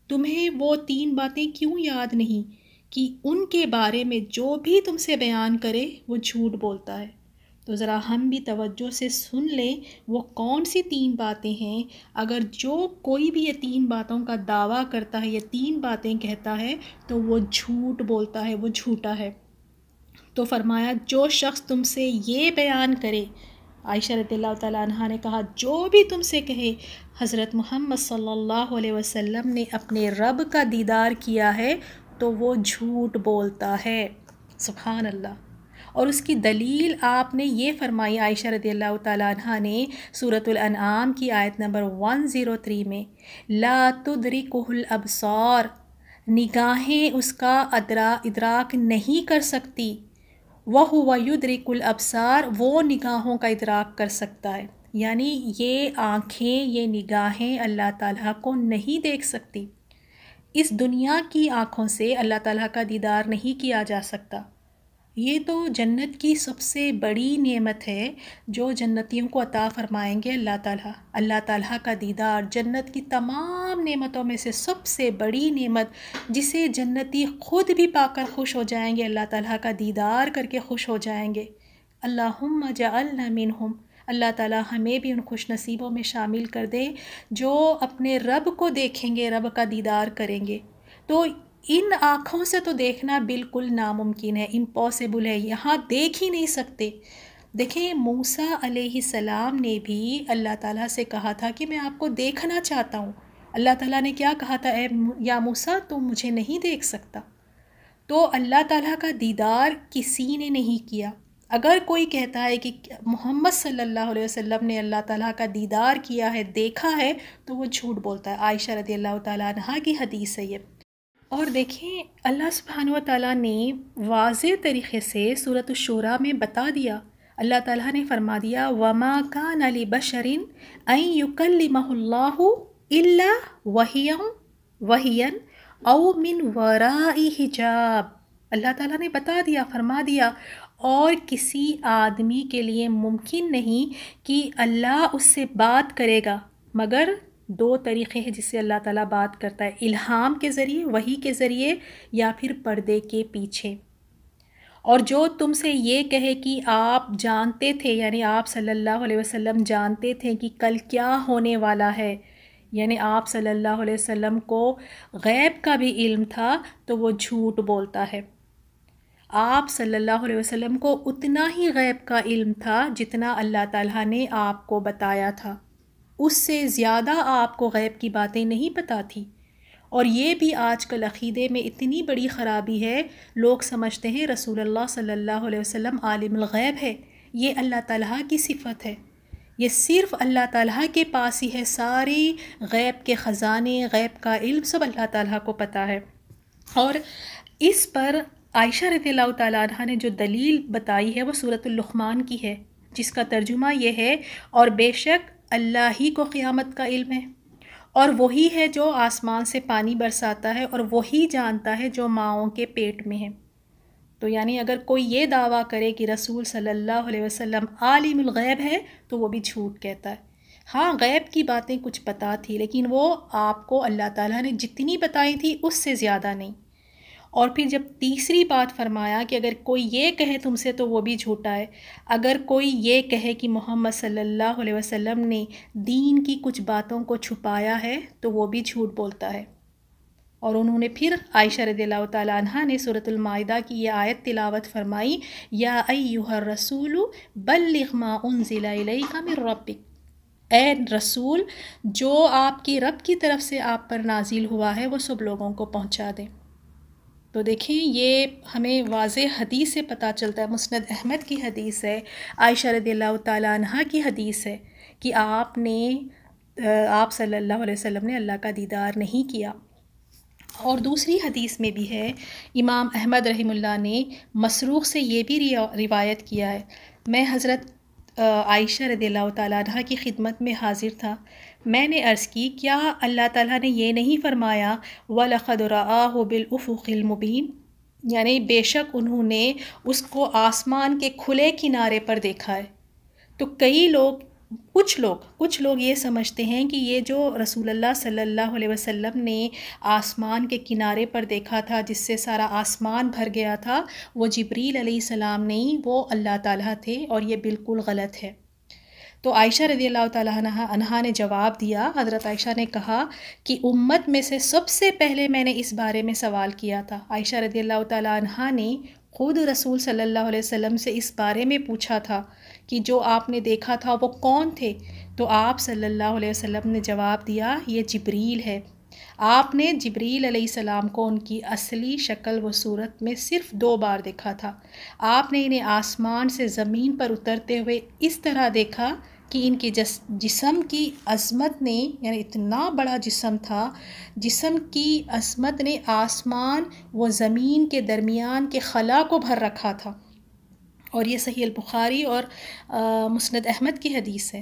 تمہیں وہ 3 باتیں کیوں یاد نہیں کہ ان کے بارے میں جو بھی تم سے بیان کرے وہ جھوٹ بولتا ہے؟ تو ذرا ہم بھی توجہ سے سن لیں وہ کون سی 3 باتیں ہیں۔ اگر کوئی بھی یہ 3 باتوں کا دعویٰ کرتا ہے، یہ 3 باتیں کہتا ہے، تو وہ جھوٹ بولتا ہے، وہ جھوٹا ہے۔ تو فرمایا، جو شخص تم سے یہ بیان کرے، عائشہ رضی اللہ تعالیٰ عنہ نے کہا، جو بھی تم سے کہے حضرت محمد صلی اللہ علیہ وسلم نے اپنے رب کا دیدار کیا ہے، تو وہ جھوٹ بولتا ہے۔ سبحان اللہ۔ اور اس کی دلیل آپ نے یہ فرمائی عائشہ رضی اللہ تعالیٰ عنہ نے سورۃ الانعام کی آیت نمبر 103 میں، لا تدرکہ الابصار، نگاہیں اس کا ادراک نہیں کر سکتی، وَهُوَ يُدْرِكُ الْأَبْصَارَ، وہ نگاہوں کا ادراک کر سکتا ہے۔ یعنی یہ آنکھیں، یہ نگاہیں اللہ تعالیٰ کو نہیں دیکھ سکتی. اس دنیا کی آنکھوں سے اللہ تعالیٰ کا دیدار نہیں کیا جا سکتا. یہ تو جنت کی سب سے بڑی نعمت ہے جو جنتیوں کو عطا فرمائیں گے اللہ تعالیٰ. اللہ تعالیٰ کا دیدار جنت کی تمام نعمتوں میں سے سب سے بڑی نعمت، جسے جنتی خود بھی پا کر خوش ہو جائیں گے، اللہ تعالیٰ کا دیدار کر کے خوش ہو جائیں گے. اللہم جعلنا منہم. اللہ تعالیٰ ہمیں بھی ان خوش نصیبوں میں شامل کر دے جو اپنے رب کو دیکھیں گے، رب کا دیدار کریں گے. تو ان آنکھوں سے تو دیکھنا بالکل ناممکن ہے، امپاسبل ہے، یہاں دیکھ ہی نہیں سکتے. دیکھیں موسیٰ علیہ السلام نے بھی اللہ تعالیٰ سے کہا تھا کہ میں آپ کو دیکھنا چاہتا ہوں. اللہ تعالیٰ نے کیا کہا تھا؟ اے یا موسیٰ تم مجھے نہیں دیکھ سکتا. تو اللہ تعالیٰ کا دیدار کسی نے نہیں کیا. اگر کوئی کہتا ہے کہ محمد صلی اللہ علیہ وسلم نے اللہ تعالیٰ کا دیدار کیا ہے، دیکھا ہے، تو وہ جھوٹ بولتا ہے. عائشہ رضی اللہ تعالیٰ عنہا کی حدیث ہے یہ. اور دیکھیں اللہ سبحانہ و تعالیٰ نے واضح طریقے سے سورۃ الشورى میں بتا دیا. اللہ تعالیٰ نے فرما دیا وَمَا كَانَ لِبَشَرٍ أَن يُكَلِّمَهُ اللَّهُ إِلَّا وَحْيًا أَوْ مِنْ وَرَاءِ حِجَابٍ. اللہ تعالیٰ نے بتا دیا، فرما دیا، اور کسی آدمی کے لیے ممکن نہیں کہ اللہ اس سے بات کرے گا مگر دو طریقے ہیں جس سے اللہ تعالیٰ بات کرتا ہے: الہام کے ذریعے، وحی کے ذریعے، یا پھر پردے کے پیچھے. اور جو تم سے یہ کہے کہ آپ جانتے تھے، یعنی آپ صلی اللہ علیہ وسلم جانتے تھے کہ کل کیا ہونے والا ہے، یعنی آپ صلی اللہ علیہ وسلم کو غیب کا بھی علم تھا، تو وہ جھوٹ بولتا ہے. آپ صلی اللہ علیہ وسلم کو اتنا ہی غیب کا علم تھا جتنا اللہ تعالیٰ نے آپ کو بتایا تھا. اس سے زیادہ آپ کو غیب کی باتیں نہیں پتہ تھی. اور یہ بھی آج کل عقیدے میں اتنی بڑی خرابی ہے، لوگ سمجھتے ہیں رسول اللہ صلی اللہ علیہ وسلم عالم الغیب ہے. یہ اللہ تعالیٰ کی صفت ہے، یہ صرف اللہ تعالیٰ کے پاس ہی ہے. ساری غیب کے خزانے، غیب کا علم سب اللہ تعالیٰ کو پتہ ہے. اور اس پر عائشہ رضی اللہ تعالیٰ عنہ نے جو دلیل بتائی ہے وہ سورۃ اللقمان کی ہے، جس کا ترجمہ یہ ہے: اور بے شک اللہ ہی کو قیامت کا علم ہے، اور وہی ہے جو آسمان سے پانی برساتا ہے، اور وہی جانتا ہے جو ماؤں کے پیٹ میں ہے. تو یعنی اگر کوئی یہ دعویٰ کرے کہ رسول صلی اللہ علیہ وسلم عالم الغیب ہے تو وہ بھی جھوٹ کہتا ہے. ہاں غیب کی باتیں کچھ پتہ تھی، لیکن وہ آپ کو اللہ تعالیٰ نے جتنی بتائی تھی اس سے زیادہ نہیں. اور پھر جب تیسری بات فرمایا کہ اگر کوئی یہ کہے تم سے تو وہ بھی جھوٹا ہے. اگر کوئی یہ کہے کہ محمد صلی اللہ علیہ وسلم نے دین کی کچھ باتوں کو چھپایا ہے تو وہ بھی جھوٹ بولتا ہے. اور انہوں نے پھر عائشہ رضی اللہ تعالیٰ عنہا نے سورۃ المائدہ کی یہ آیت تلاوت فرمائی: یا ایھا الرسول بلغ ما انزل الیک من ربک. اے رسول، جو آپ کی رب کی طرف سے آپ پر نازل ہوا ہے وہ سب لوگوں کو پہنچا دیں. تو دیکھیں یہ ہمیں واضح حدیث سے پتہ چلتا ہے، مسند احمد کی حدیث ہے، عائشہ رضی اللہ تعالیٰ عنہا کی حدیث ہے کہ آپ صلی اللہ علیہ وسلم نے اللہ کا دیدار نہیں کیا. اور دوسری حدیث میں بھی ہے، امام احمد رحمہ اللہ نے مسروق سے یہ بھی روایت کیا ہے: میں حضرت عائشہ رضی اللہ تعالیٰ عنہ کی خدمت میں حاضر تھا. میں نے عرض کی کیا اللہ تعالیٰ نے یہ نہیں فرمایا وَلَقَدْ رَآهُ بِالْأُفُقِ الْمُبِينِ، یعنی بے شک انہوں نے اس کو آسمان کے کھلے کنارے پر دیکھا ہے. تو کچھ لوگ یہ سمجھتے ہیں کہ یہ جو رسول اللہ صلی اللہ علیہ وسلم نے آسمان کے کنارے پر دیکھا تھا جس سے سارا آسمان بھر گیا تھا، وہ جبریل علیہ السلام نہیں، وہ اللہ تعالیٰ تھے، اور یہ بالکل غلط ہے. تو عائشہ رضی اللہ تعالیٰ عنہا نے جواب دیا، حضرت عائشہ نے کہا کہ امت میں سے سب سے پہلے میں نے اس بارے میں سوال کیا تھا. عائشہ رضی اللہ تعالیٰ عنہا نے خود رسول صلی اللہ علیہ وسلم سے اس بارے میں پوچھا تھا کہ جو آپ نے دیکھا تھا وہ کون تھے. تو آپ صلی اللہ علیہ وسلم نے جواب دیا یہ جبریل ہے. آپ نے جبریل علیہ السلام کو ان کی اصلی شکل و صورت میں صرف 2 بار دیکھا تھا. آپ نے انہیں آسمان سے زمین پر اترتے ہوئے اس طرح دیکھا کہ ان کے جسم کی عظمت نے، یعنی اتنا بڑا جسم تھا، جسم کی عظمت نے آسمان و زمین کے درمیان کے خلا کو بھر رکھا تھا. اور یہ صحیح البخاری اور مسند احمد کی حدیث ہے.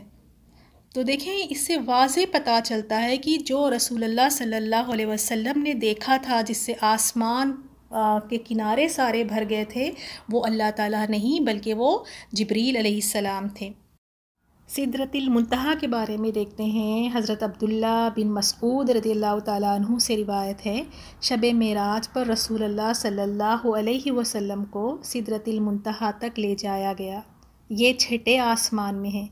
تو دیکھیں اس سے واضح پتہ چلتا ہے کہ جو رسول اللہ صلی اللہ علیہ وسلم نے دیکھا تھا، جس سے آسمان کے کنارے سارے بھر گئے تھے، وہ اللہ تعالیٰ نہیں بلکہ وہ جبریل علیہ السلام تھے۔ سدرۃ المنتہا کے بارے میں دیکھتے ہیں، حضرت عبداللہ بن مسعود رضی اللہ تعالیٰ عنہ سے روایت ہے، شب معراج پر رسول اللہ صلی اللہ علیہ وسلم کو سدرۃ المنتہا تک لے جایا گیا۔ یہ چھٹے آسمان میں ہے۔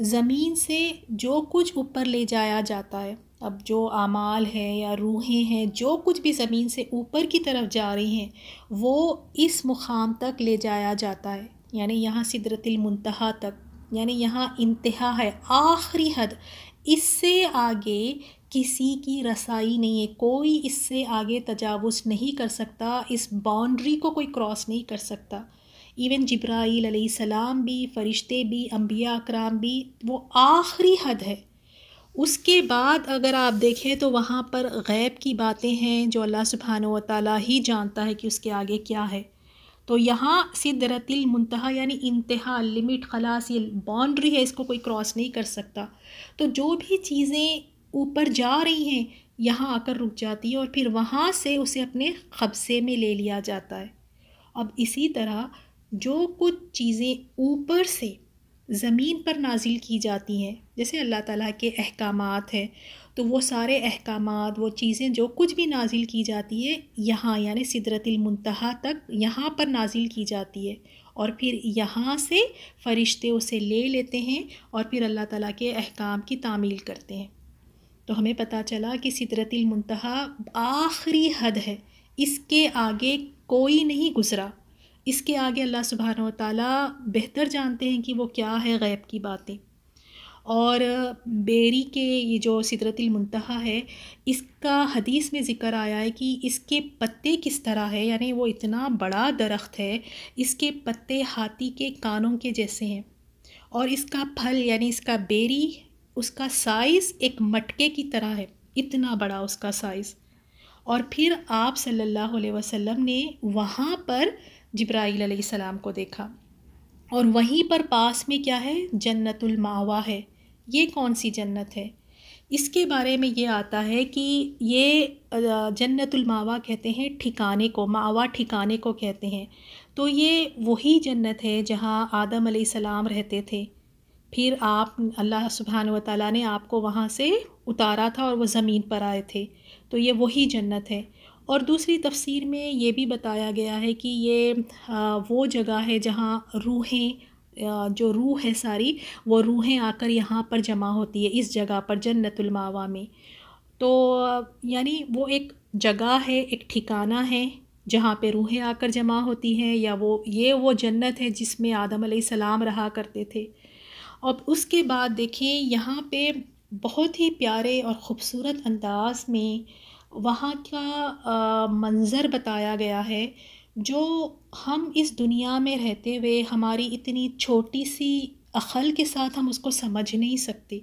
زمین سے جو کچھ اوپر لے جایا جاتا ہے، اب جو اعمال ہے یا روحیں ہیں، جو کچھ بھی زمین سے اوپر کی طرف جا رہی ہیں، وہ اس مقام تک لے جایا جاتا ہے، یعنی یہاں سدرۃ المنتہا تک، یعنی یہاں انتہا ہے، آخری حد۔ اس سے آگے کسی کی رسائی نہیں ہے، کوئی اس سے آگے تجاوز نہیں کر سکتا، اس باؤنڈری کو کوئی کراس نہیں کر سکتا۔ ایون جبرائیل علیہ السلام بھی، فرشتے بھی، انبیاء اکرام بھی، وہ آخری حد ہے۔ اس کے بعد اگر آپ دیکھیں تو وہاں پر غیب کی باتیں ہیں جو اللہ سبحانہ و تعالیٰ ہی جانتا ہے کہ اس کے آگے کیا ہے۔ تو یہاں سدرۃ المنتہا یعنی انتہا، لمٹ، خلاص، یہ باؤنڈری ہے، اس کو کوئی کراس نہیں کر سکتا۔ تو جو بھی چیزیں اوپر جا رہی ہیں یہاں آ کر رک جاتی ہیں اور پھر وہاں سے اسے اپنے قبضے میں لے لیا جاتا ہے۔ اب اسی طرح جو کچھ چیزیں اوپر سے زمین پر نازل کی جاتی ہیں، جیسے اللہ تعالیٰ کے احکامات ہیں، تو وہ سارے احکامات، وہ چیزیں جو کچھ بھی نازل کی جاتی ہے یہاں یعنی سدرۃ المنتہا تک یہاں پر نازل کی جاتی ہے، اور پھر یہاں سے فرشتے اسے لے لیتے ہیں اور پھر اللہ تعالیٰ کے احکام کی تعمیل کرتے ہیں۔ تو ہمیں پتہ چلا کہ سدرۃ المنتہا آخری حد ہے، اس کے آگے کوئی نہیں گزرا۔ اس کے آگے اللہ سبحانہ و تعالیٰ بہتر جانتے ہیں کہ وہ کیا ہے غیب کی باتیں۔ اور بیری کے یہ جو سدرۃ المنتہا ہے، اس کا حدیث میں ذکر آیا ہے کہ اس کے پتے کس طرح ہے، یعنی وہ اتنا بڑا درخت ہے، اس کے پتے ہاتھی کے کانوں کے جیسے ہیں، اور اس کا پھل یعنی اس کا بیری، اس کا سائز ایک مٹکے کی طرح ہے، اتنا بڑا اس کا سائز۔ اور پھر آپ صلی اللہ علیہ وسلم نے وہاں پر جبرائیل علیہ السلام کو دیکھا، اور وہیں پر پاس میں کیا ہے، جنت الماوا ہے۔ یہ کون سی جنت ہے؟ اس کے بارے میں یہ آتا ہے کہ یہ جنت الماوا کہتے ہیں ٹھکانے کو، ماوا ٹھکانے کو کہتے ہیں۔ تو یہ وہی جنت ہے جہاں آدم علیہ السلام رہتے تھے، پھر آپ اللہ سبحانہ و تعالیٰ نے آپ کو وہاں سے اتارا تھا اور وہ زمین پر آئے تھے، تو یہ وہی جنت ہے۔ اور دوسری تفسیر میں یہ بھی بتایا گیا ہے کہ یہ وہ جگہ ہے جہاں روحیں، جو روح ہے ساری، وہ روحیں آ کر یہاں پر جمع ہوتی ہے، اس جگہ پر جنت الماوا میں۔ تو یعنی وہ ایک جگہ ہے، ایک ٹھکانہ ہے جہاں پہ روحیں آ کر جمع ہوتی ہیں، یا وہ جنت ہے جس میں آدم علیہ السلام رہا کرتے تھے۔ اور اس کے بعد دیکھیں یہاں پہ بہت ہی پیارے اور خوبصورت انداز میں وہاں کا منظر بتایا گیا ہے، جو ہم اس دنیا میں رہتے ہوئے ہماری اتنی چھوٹی سی عقل کے ساتھ ہم اس کو سمجھ نہیں سکتے۔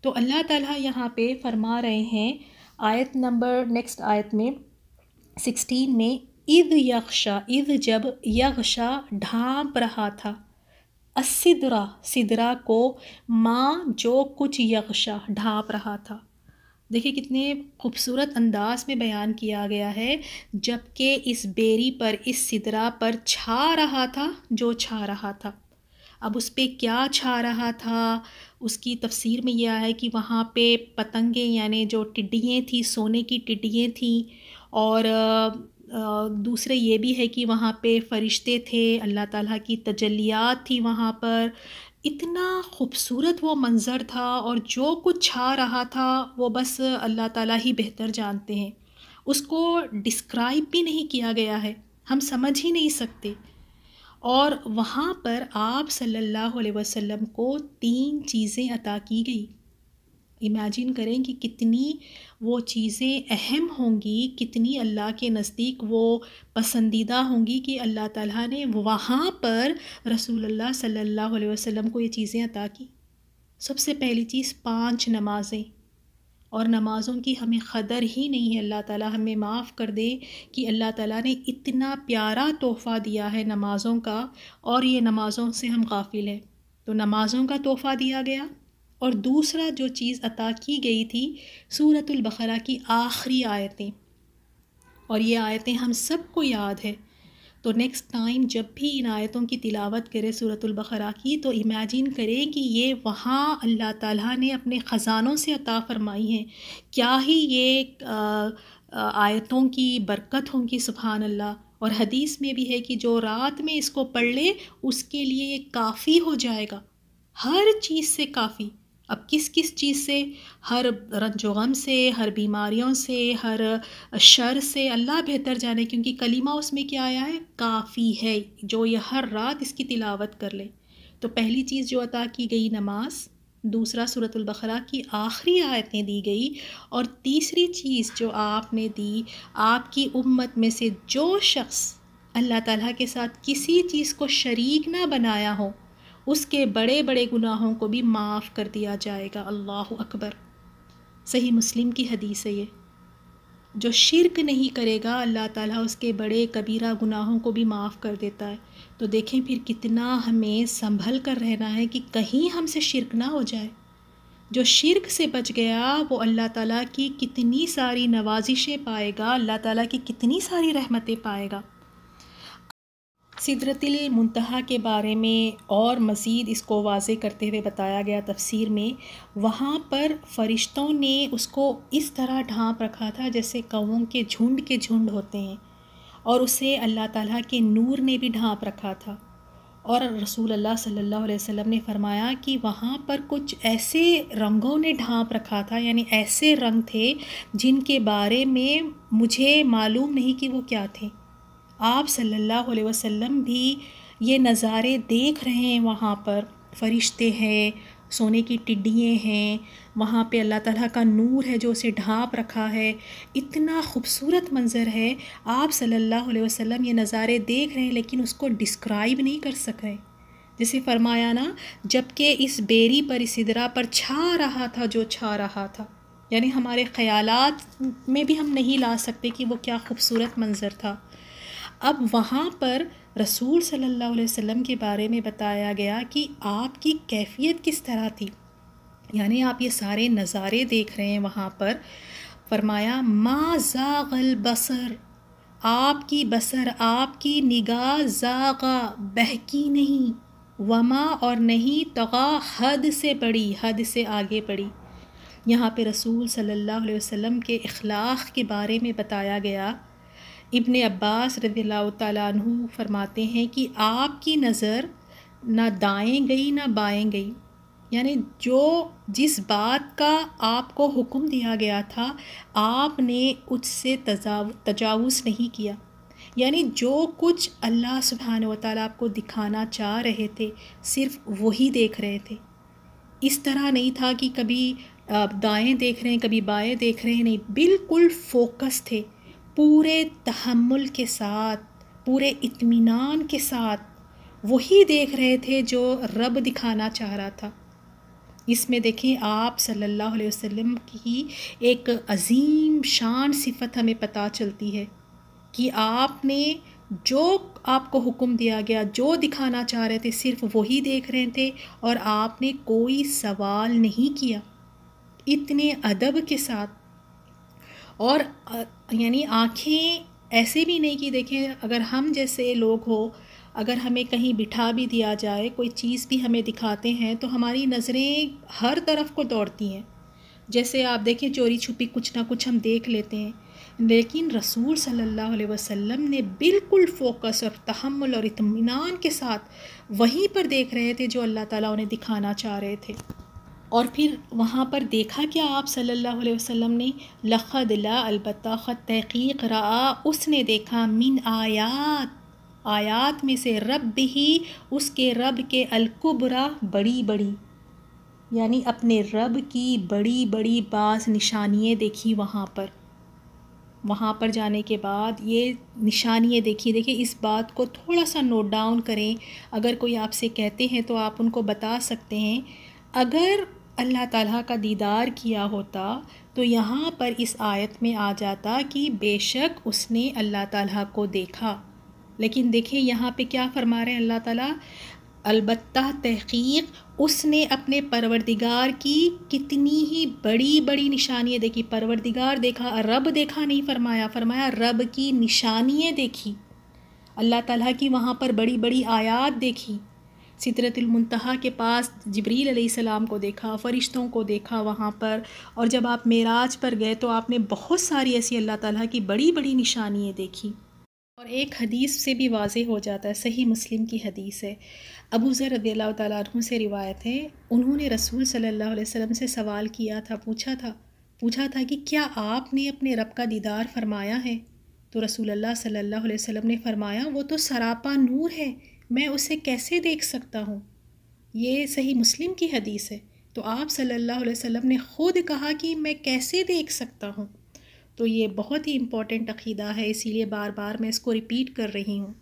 تو اللہ تعالیٰ یہاں پہ فرما رہے ہیں آیت نمبر نیکسٹ آیت میں 16 میں، اذ یغشا، اذ جب، یغشا ڈھانپ رہا تھا، السدرا سدرا کو، ماں جو کچھ، یغشا ڈھانپ رہا تھا۔ دیکھیں کتنے خوبصورت انداز میں بیان کیا گیا ہے، جب کہ اس بیری پر، اس سدرا پر چھا رہا تھا جو چھا رہا تھا۔ اب اس پہ کیا چھا رہا تھا، اس کی تفسیر میں یہ ہے کہ وہاں پہ پتنگیں یعنی جو ٹڈیاں تھیں، سونے کی ٹڈیاں تھیں، اور دوسرے یہ بھی ہے کہ وہاں پہ فرشتے تھے، اللہ تعالیٰ کی تجلیات تھی وہاں پر۔ اتنا خوبصورت وہ منظر تھا، اور جو کچھ چھا رہا تھا وہ بس اللہ تعالیٰ ہی بہتر جانتے ہیں، اس کو ڈسکرائب بھی نہیں کیا گیا ہے، ہم سمجھ ہی نہیں سکتے۔ اور وہاں پر آپ صلی اللہ علیہ وسلم کو 3 چیزیں عطا کی گئی۔ امیجن کریں کہ کتنی وہ چیزیں اہم ہوں گی، کتنی اللہ کے نزدیک وہ پسندیدہ ہوں گی کہ اللہ تعالیٰ نے وہاں پر رسول اللہ صلی اللہ علیہ وسلم کو یہ چیزیں عطا کی۔ سب سے پہلی چیز 5 نمازیں، اور نمازوں کی ہمیں قدر ہی نہیں ہے، اللہ تعالیٰ ہمیں معاف کر دے کہ اللہ تعالیٰ نے اتنا پیارا تحفہ دیا ہے نمازوں کا، اور یہ نمازوں سے ہم غافل ہیں۔ تو نمازوں کا تحفہ دیا گیا، اور دوسرا جو چیز عطا کی گئی تھی سورۃ البقرہ کی آخری آیتیں، اور یہ آیتیں ہم سب کو یاد ہے. تو نیکسٹ ٹائم جب بھی ان آیتوں کی تلاوت کرے سورۃ البقرہ کی تو امیجن کریں کہ یہ وہاں اللہ تعالیٰ نے اپنے خزانوں سے عطا فرمائی ہیں. کیا ہی یہ آیتوں کی برکت ہوں گی، سبحان اللہ. اور حدیث میں بھی ہے کہ جو رات میں اس کو پڑھ لے اس کے لیے یہ کافی ہو جائے گا، ہر چیز سے کافی. اب کس کس چیز سے؟ ہر رنج و غم سے، ہر بیماریوں سے، ہر شر سے، اللہ بہتر جانے، کیونکہ کلمہ اس میں کیا آیا ہے؟ کافی ہے، جو یہ ہر رات اس کی تلاوت کر لے. تو پہلی چیز جو عطا کی گئی نماز، دوسرا سورۃ البقرہ کی آخری آیتیں دی گئی، اور تیسری چیز جو آپ نے دی، آپ کی امت میں سے جو شخص اللہ تعالیٰ کے ساتھ کسی چیز کو شریک نہ بنایا ہو اس کے بڑے بڑے گناہوں کو بھی معاف کر دیا جائے گا. اللہ اکبر. صحیح مسلم کی حدیث ہے یہ. جو شرک نہیں کرے گا اللہ تعالیٰ اس کے بڑے کبیرہ گناہوں کو بھی معاف کر دیتا ہے. تو دیکھیں پھر کتنا ہمیں سنبھل کر رہنا ہے کہ کہیں ہم سے شرک نہ ہو جائے. جو شرک سے بچ گیا وہ اللہ تعالیٰ کی کتنی ساری نوازشیں پائے گا، اللہ تعالیٰ کی کتنی ساری رحمتیں پائے گا. سدرۃ المنتہا کے بارے میں اور مزید اس کو واضح کرتے ہوئے بتایا گیا تفسیر میں، وہاں پر فرشتوں نے اس کو اس طرح ڈھانپ رکھا تھا جیسے کووں کے جھنڈ ہوتے ہیں، اور اسے اللہ تعالیٰ کے نور نے بھی ڈھانپ رکھا تھا. اور رسول اللہ صلی اللہ علیہ وسلم نے فرمایا کہ وہاں پر کچھ ایسے رنگوں نے ڈھانپ رکھا تھا، یعنی ایسے رنگ تھے جن کے بارے میں مجھے معلوم نہیں کہ وہ کیا تھے. آپ صلی اللہ علیہ وسلم بھی یہ نظارے دیکھ رہے ہیں. وہاں پر فرشتے ہیں، سونے کی ٹڈیاں ہیں، وہاں پہ اللہ تعالیٰ کا نور ہے جو اسے ڈھانپ رکھا ہے. اتنا خوبصورت منظر ہے. آپ صلی اللہ علیہ وسلم یہ نظارے دیکھ رہے ہیں لیکن اس کو ڈسکرائب نہیں کر سک رہے. جسے فرمایا نا، جب کہ اس بیری پر، اس سدرہ پر چھا رہا تھا جو چھا رہا تھا، یعنی ہمارے خیالات میں بھی ہم نہیں لا سکتے کہ وہ کیا خوبصورت منظر تھا. اب وہاں پر رسول صلی اللہ علیہ وسلم کے بارے میں بتایا گیا کہ آپ کی کیفیت کس طرح تھی. یعنی آپ یہ سارے نظارے دیکھ رہے ہیں وہاں پر. فرمایا ما زاغ البصر، آپ کی بصر، آپ کی نگاہ، زاغا بہکی نہیں، وما اور نہیں، طغا حد سے بڑی، حد سے آگے بڑھی. یہاں پہ رسول صلی اللہ علیہ وسلم کے اخلاق کے بارے میں بتایا گیا. ابن عباس رضی اللہ تعالیٰ عنہ فرماتے ہیں کہ آپ کی نظر نہ دائیں گئی نہ بائیں گئی، یعنی جس بات کا آپ کو حکم دیا گیا تھا آپ نے اس سے تجاوز نہیں کیا. یعنی جو کچھ اللہ سبحانہ و تعالیٰ آپ کو دکھانا چاہ رہے تھے صرف وہی دیکھ رہے تھے. اس طرح نہیں تھا کہ کبھی دائیں دیکھ رہے ہیں کبھی بائیں دیکھ رہے ہیں، نہیں، بالکل فوکس تھے، پورے تحمل کے ساتھ، پورے اطمینان کے ساتھ وہی دیکھ رہے تھے جو رب دکھانا چاہ رہا تھا. اس میں دیکھیں آپ صلی اللہ علیہ وسلم کی ایک عظیم شان صفت ہمیں پتہ چلتی ہے کہ آپ نے جو آپ کو حکم دیا گیا، جو دکھانا چاہ رہے تھے صرف وہی دیکھ رہے تھے، اور آپ نے کوئی سوال نہیں کیا، اتنے ادب کے ساتھ. اور یعنی آنکھیں ایسے بھی نہیں کہ دیکھیں اگر ہم جیسے لوگ ہو، اگر ہمیں کہیں بٹھا بھی دیا جائے، کوئی چیز بھی ہمیں دکھاتے ہیں تو ہماری نظریں ہر طرف کو دوڑتی ہیں. جیسے آپ دیکھیں چوری چھپی کچھ نہ کچھ ہم دیکھ لیتے ہیں، لیکن رسول صلی اللہ علیہ وسلم نے بالکل فوکس اور تحمل اور اطمینان کے ساتھ وہیں پر دیکھ رہے تھے جو اللہ تعالیٰ انہیں دکھانا چاہ رہے تھے. اور پھر وہاں پر دیکھا کیا آپ صلی اللہ علیہ وسلم نے؟ لقد لا، البتہ، خط تحقیق، رآ، اس نے دیکھا، من آیات میں سے، رب ہی، اس کے رب کے، الکبریٰ، بڑی بڑی، یعنی اپنے رب کی بڑی بڑی بعض نشانیاں دیکھی. وہاں پر جانے کے بعد یہ نشانیاں دیکھی. دیکھیں اس بات کو تھوڑا سا نوٹ ڈاؤن کریں، اگر کوئی آپ سے کہتے ہیں تو آپ ان کو بتا سکتے ہیں. اگر اللہ تعالیٰ کا دیدار کیا ہوتا تو یہاں پر اس آیت میں آ جاتا کہ بے شک اس نے اللہ تعالیٰ کو دیکھا. لیکن دیکھیں یہاں پہ کیا فرما رہے ہیں اللہ تعالیٰ؟ البتہ تحقیق اس نے اپنے پروردگار کی کتنی ہی بڑی بڑی نشانیاں دیکھی. پروردگار دیکھا، رب دیکھا نہیں فرمایا، فرمایا رب کی نشانیاں دیکھی. اللہ تعالیٰ کی وہاں پر بڑی بڑی آیات دیکھی. سدرۃ المنتہا کے پاس جبریل علیہ السلام کو دیکھا، فرشتوں کو دیکھا وہاں پر. اور جب آپ معراج پر گئے تو آپ نے بہت ساری ایسی اللہ تعالیٰ کی بڑی بڑی نشانیاں دیکھی. اور ایک حدیث سے بھی واضح ہو جاتا ہے، صحیح مسلم کی حدیث ہے، ابو ذر رضی اللہ تعالیٰ عنہ سے روایت ہے، انہوں نے رسول صلی اللہ علیہ وسلم سے سوال کیا تھا، پوچھا تھا کہ کیا آپ نے اپنے رب کا دیدار فرمایا ہے؟ تو رسول اللہ صلی اللہ علیہ وسلم نے فرمایا وہ تو سراپا نور ہے، میں اسے کیسے دیکھ سکتا ہوں؟ یہ صحیح مسلم کی حدیث ہے. تو آپ صلی اللہ علیہ وسلم نے خود کہا کہ میں کیسے دیکھ سکتا ہوں. تو یہ بہت ہی امپورٹنٹ عقیدہ ہے، اسی لیے بار بار میں اس کو ریپیٹ کر رہی ہوں.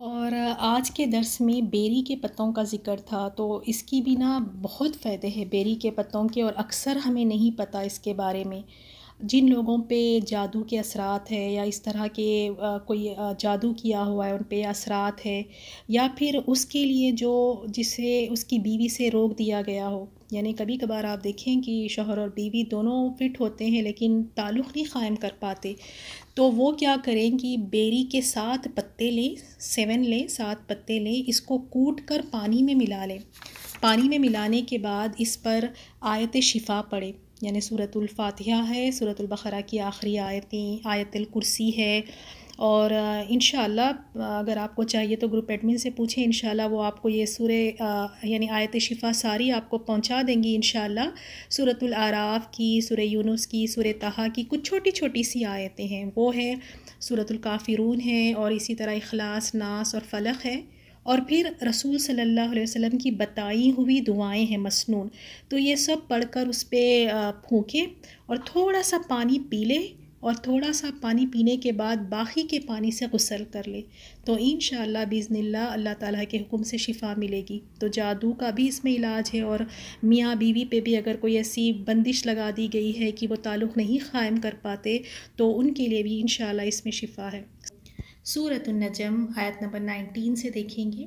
اور آج کے درس میں بیری کے پتوں کا ذکر تھا، تو اس کی بھی بہت فائدے ہیں بیری کے پتوں کے، اور اکثر ہمیں نہیں پتہ اس کے بارے میں. جن لوگوں پہ جادو کے اثرات ہے یا اس طرح کے کوئی جادو کیا ہوا ہے ان پہ اثرات ہے، یا پھر اس کے لیے جسے اس کی بیوی سے روک دیا گیا ہو، یعنی کبھی کبھار آپ دیکھیں کہ شوہر اور بیوی دونوں فٹ ہوتے ہیں لیکن تعلق نہیں قائم کر پاتے، تو وہ کیا کریں کہ بیری کے 7 پتے لیں، 7 پتے لیں، اس کو کوٹ کر پانی میں ملا لیں. پانی میں ملانے کے بعد اس پر آیت شفا پڑھے، یعنی سورۃ الفاتحہ ہے، سورۃ البقرہ کی آخری آیتیں، آیت الکرسی ہے. اور انشاءاللہ اگر آپ کو چاہیے تو گروپ ایڈمن سے پوچھیں، انشاءاللہ وہ آپ کو یہ سورہ یعنی آیت شفا ساری آپ کو پہنچا دیں گی انشاءاللہ. سورۃ الاعراف کی، سورہ یونس کی، سورہ طٰہٰ کی کچھ چھوٹی چھوٹی سی آیتیں ہیں، وہ ہے سورۃ الکافرون ہے، اور اسی طرح اخلاص، ناس اور فلق ہے. اور پھر رسول صلی اللہ علیہ وسلم کی بتائی ہوئی دعائیں ہیں مسنون، تو یہ سب پڑھ کر اس پہ پھونکیں اور تھوڑا سا پانی پی لیں، اور تھوڑا سا پانی پینے کے بعد باقی کے پانی سے غسل کر لیں، تو انشاءاللہ باذن اللہ اللہ تعالیٰ کے حکم سے شفا ملے گی. تو جادو کا بھی اس میں علاج ہے، اور میاں بیوی پہ بھی اگر کوئی ایسی بندش لگا دی گئی ہے کہ وہ تعلق نہیں قائم کر پاتے تو ان کے لیے بھی انشاءاللہ اس میں شفا ہے. سورۃ النجم آیت نمبر 19 سے دیکھیں گے.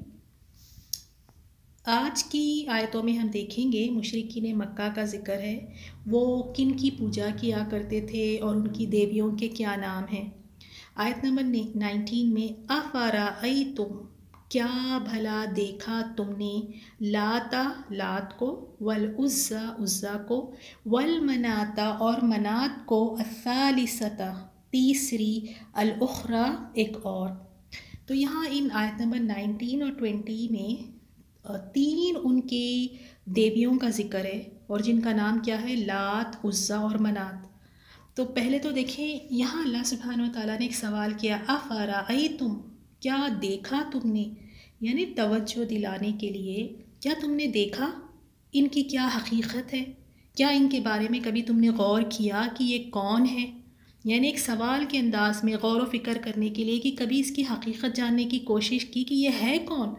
آج کی آیتوں میں ہم دیکھیں گے مشرکین مکہ کا ذکر ہے، وہ کن کی پوجا کیا کرتے تھے اور ان کی دیویوں کے کیا نام ہیں. آیت نمبر 19 میں افرأیتم، کیا بھلا دیکھا تم نے، لاتا لات کو، والعزیٰ عزیٰ کو، والمناتا اور منات کو، الثالثۃ تیسری، الاخریٰ ایک اور. تو یہاں ان آیت نمبر 19 اور 20 میں 3 ان کی دیویوں کا ذکر ہے، اور جن کا نام کیا ہے، لات، عزیٰ اور منات. تو پہلے تو دیکھیں یہاں اللہ سبحانہ و تعالیٰ نے ایک سوال کیا، افرأیتم، کیا دیکھا تم نے، یعنی توجہ دلانے کے لیے، کیا تم نے دیکھا ان کی کیا حقیقت ہے، کیا ان کے بارے میں کبھی تم نے غور کیا کہ یہ کون ہے، یعنی ایک سوال کے انداز میں غور و فکر کرنے کے لیے کہ کبھی اس کی حقیقت جاننے کی کوشش کی کہ یہ ہے کون.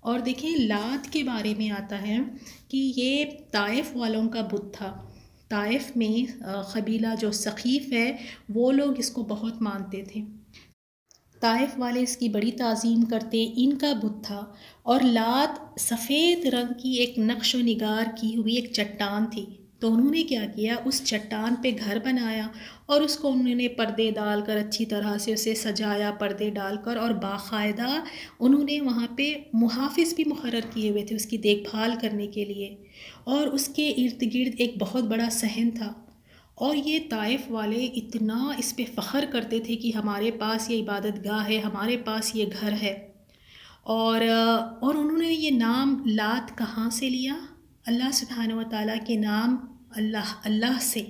اور دیکھیں لات کے بارے میں آتا ہے کہ یہ طائف والوں کا بت تھا. طائف میں قبیلہ جو ثقیف ہے وہ لوگ اس کو بہت مانتے تھے، طائف والے اس کی بڑی تعظیم کرتے، ان کا بت تھا. اور لات سفید رنگ کی ایک نقش و نگار کی ہوئی ایک چٹان تھی، تو انہوں نے کیا کیا، اس چٹان پہ گھر بنایا اور اس کو انہوں نے پردے ڈال کر اچھی طرح سے اسے سجایا، پردے ڈال کر، اور باقاعدہ انہوں نے وہاں پہ محافظ بھی مقرر کیے ہوئے تھے اس کی دیکھ بھال کرنے کے لیے، اور اس کے ارد گرد ایک بہت بڑا صحن تھا. اور یہ طائف والے اتنا اس پہ فخر کرتے تھے کہ ہمارے پاس یہ عبادت گاہ ہے، ہمارے پاس یہ گھر ہے. اور انہوں نے یہ نام لات کہاں سے لیا، اللہ سبحانہ و تعالیٰ کے نام اللہ سے،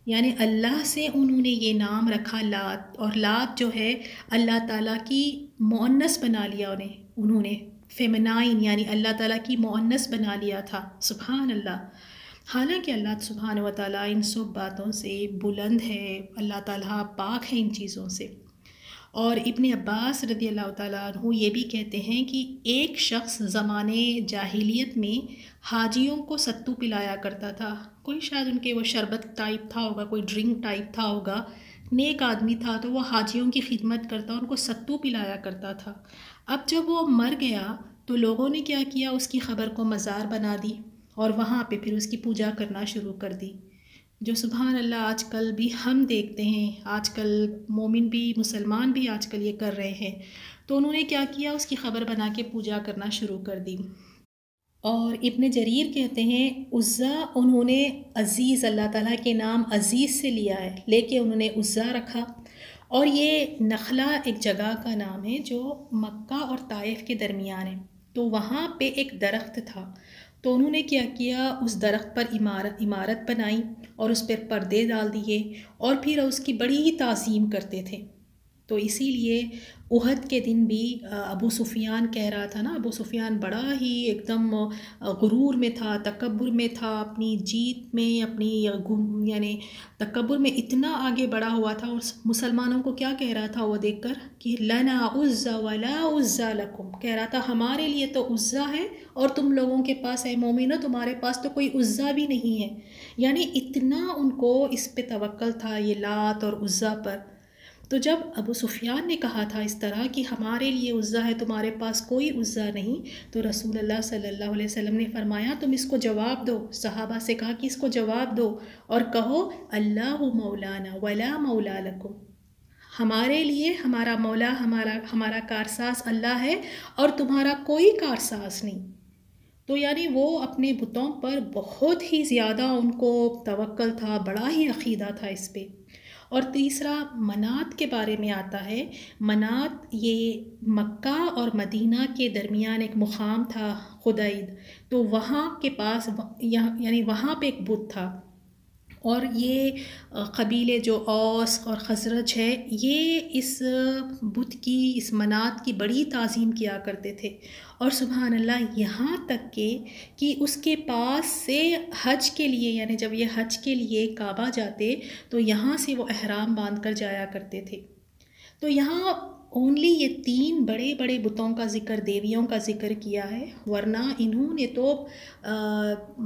یعنی اللہ سے انہوں نے یہ نام رکھا لات. اور لات جو ہے اللہ تعالیٰ کی مؤنث بنا لیا انہوں نے فیمنائن، یعنی اللہ تعالیٰ کی مؤنث بنا لیا تھا. سبحان اللہ. حالانکہ اللہ سبحانہ و تعالیٰ ان سب باتوں سے بلند ہے، اللہ تعالیٰ پاک ہے ان چیزوں سے. اور ابن عباس رضی اللہ تعالیٰ عنہ یہ بھی کہتے ہیں کہ ایک شخص زمانے جاہلیت میں حاجیوں کو ستو پلایا کرتا تھا. کوئی شاید ان کے وہ شربت ٹائپ تھا ہوگا، کوئی ڈرنک ٹائپ تھا ہوگا، نیک آدمی تھا، تو وہ حاجیوں کی خدمت کرتا، ان کو ستو پلایا کرتا تھا. اب جب وہ مر گیا تو لوگوں نے کیا کیا، اس کی خبر کو مزار بنا دی اور وہاں پہ پھر اس کی پوجا کرنا شروع کر دی، جو سبحان اللہ آج کل بھی ہم دیکھتے ہیں، آج کل مومن بھی، مسلمان بھی آج کل یہ کر رہے ہیں۔ تو انہوں نے کیا کیا، اس کی خبر بنا کے پوجا کرنا شروع کر دی۔ اور ابن جریر کہتے ہیں عزا انہوں نے عزیز، اللہ تعالیٰ کے نام عزیز سے لیا ہے، لے کے انہوں نے عزا رکھا۔ اور یہ نخلا ایک جگہ کا نام ہے جو مکہ اور طائف کے درمیان ہے، تو وہاں پہ ایک درخت تھا، تو انہوں نے کیا کیا، اس درخت پر عمارت بنائی اور اس پر پردے ڈال دیے اور پھر اس کی بڑی ہی تعظیم کرتے تھے۔ تو اسی لیے احد کے دن بھی ابو سفیان کہہ رہا تھا نا، ابو سفیان بڑا ہی ایک دم غرور میں تھا، تکبر میں تھا، اپنی جیت میں، اپنی یعنی تکبر میں اتنا آگے بڑھا ہوا تھا، اور مسلمانوں کو کیا کہہ رہا تھا وہ دیکھ کر کہ لنا عزا ولا عزا لکم، کہہ رہا تھا ہمارے لیے تو عزا ہے اور تم لوگوں کے پاس ہے مومنو، تمہارے پاس تو کوئی عزا بھی نہیں ہے۔ یعنی اتنا ان کو اس پہ توکل تھا، یہ لات اور عزا پر۔ تو جب ابو سفیان نے کہا تھا اس طرح کہ ہمارے لیے عزا ہے، تمہارے پاس کوئی عزا نہیں، تو رسول اللہ صلی اللہ علیہ وسلم نے فرمایا تم اس کو جواب دو، صحابہ سے کہا کہ اس کو جواب دو اور کہو اللہ مولانا ولا مولا لکم، ہمارے لیے ہمارا مولا، ہمارا کارساز اللہ ہے اور تمہارا کوئی کارساز نہیں۔ تو یعنی وہ اپنے بتوں پر بہت ہی زیادہ ان کو توکل تھا، بڑا ہی عقیدہ تھا اس پہ۔ اور تیسرا منات کے بارے میں آتا ہے، منات یہ مکہ اور مدینہ کے درمیان ایک مقام تھا خدائد، تو وہاں کے پاس یعنی وہاں پہ ایک بت تھا، اور یہ قبیلے جو اوس اور خزرج ہے یہ اس بت کی، اس منات کی بڑی تعظیم کیا کرتے تھے۔ اور سبحان اللہ یہاں تک کہ اس کے پاس سے حج کے لیے، یعنی جب یہ حج کے لیے کعبہ جاتے تو یہاں سے وہ احرام باندھ کر جایا کرتے تھے۔ تو یہاں اونلی یہ 3 بڑے بڑے بتوں کا ذکر، دیویوں کا ذکر کیا ہے، ورنہ انہوں نے تو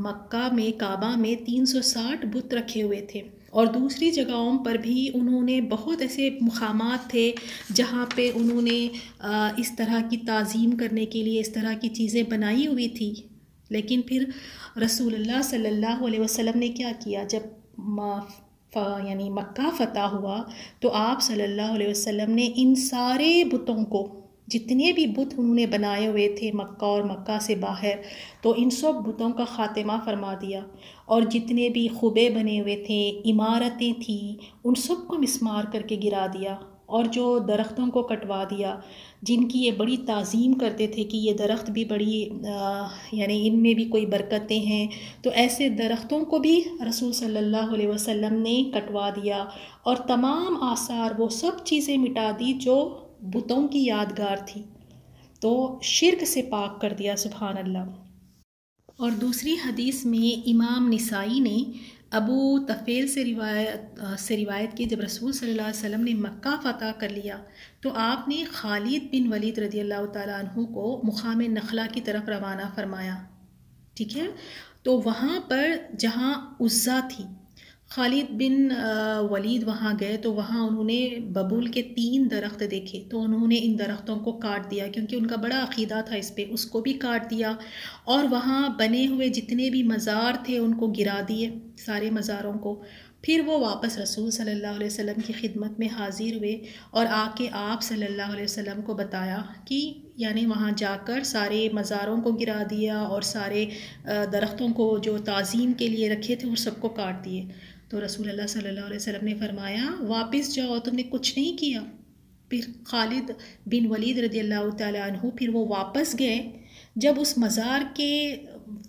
مکہ میں کعبہ میں 360 بت رکھے ہوئے تھے، اور دوسری جگہوں پر بھی انہوں نے بہت ایسے مقامات تھے جہاں پہ انہوں نے اس طرح کی تعظیم کرنے کے لیے اس طرح کی چیزیں بنائی ہوئی تھی۔ لیکن پھر رسول اللہ صلی اللہ علیہ وسلم نے کیا کیا، جب یعنی مکہ فتح ہوا تو آپ صلی اللہ علیہ وسلم نے ان سارے بتوں کو، جتنے بھی بت انہوں نے بنائے ہوئے تھے مکہ اور مکہ سے باہر، تو ان سب بتوں کا خاتمہ فرما دیا، اور جتنے بھی خبے بنے ہوئے تھے، عمارتیں تھیں، ان سب کو مسمار کر کے گرا دیا، اور جو درختوں کو کٹوا دیا جن کی یہ بڑی تعظیم کرتے تھے کہ یہ درخت بھی بڑی یعنی ان میں بھی کوئی برکتیں ہیں، تو ایسے درختوں کو بھی رسول صلی اللہ علیہ وسلم نے کٹوا دیا، اور تمام آثار وہ سب چیزیں مٹا دی جو بتوں کی یادگار تھی، تو شرک سے پاک کر دیا، سبحان اللہ۔ اور دوسری حدیث میں امام نسائی نے ابو طفیل سے روایت کی، جب رسول صلی اللہ علیہ وسلم نے مکہ فتح کر لیا تو آپ نے خالد بن ولید رضی اللہ تعالیٰ عنہ کو مقام نخلا کی طرف روانہ فرمایا، ٹھیک ہے؟ تو وہاں پر جہاں عزا تھی، خالد بن ولید وہاں گئے تو وہاں انہوں نے ببول کے 3 درخت دیکھے، تو انہوں نے ان درختوں کو کاٹ دیا کیونکہ ان کا بڑا عقیدہ تھا اس پہ، اس کو بھی کاٹ دیا، اور وہاں بنے ہوئے جتنے بھی مزار تھے ان کو گرا دیے، سارے مزاروں کو۔ پھر وہ واپس رسول صلی اللہ علیہ وسلم کی خدمت میں حاضر ہوئے اور آ کے آپ صلی اللہ علیہ وسلم کو بتایا کہ یعنی وہاں جا کر سارے مزاروں کو گرا دیا اور سارے درختوں کو جو تعظیم کے لیے رکھے تھے وہ سب کو کاٹ دیے۔ تو رسول اللہ صلی اللہ علیہ وسلم نے فرمایا واپس جاؤ، تم نے کچھ نہیں کیا۔ پھر خالد بن ولید رضی اللہ تعالیٰ عنہ پھر وہ واپس گئے، جب اس مزار کے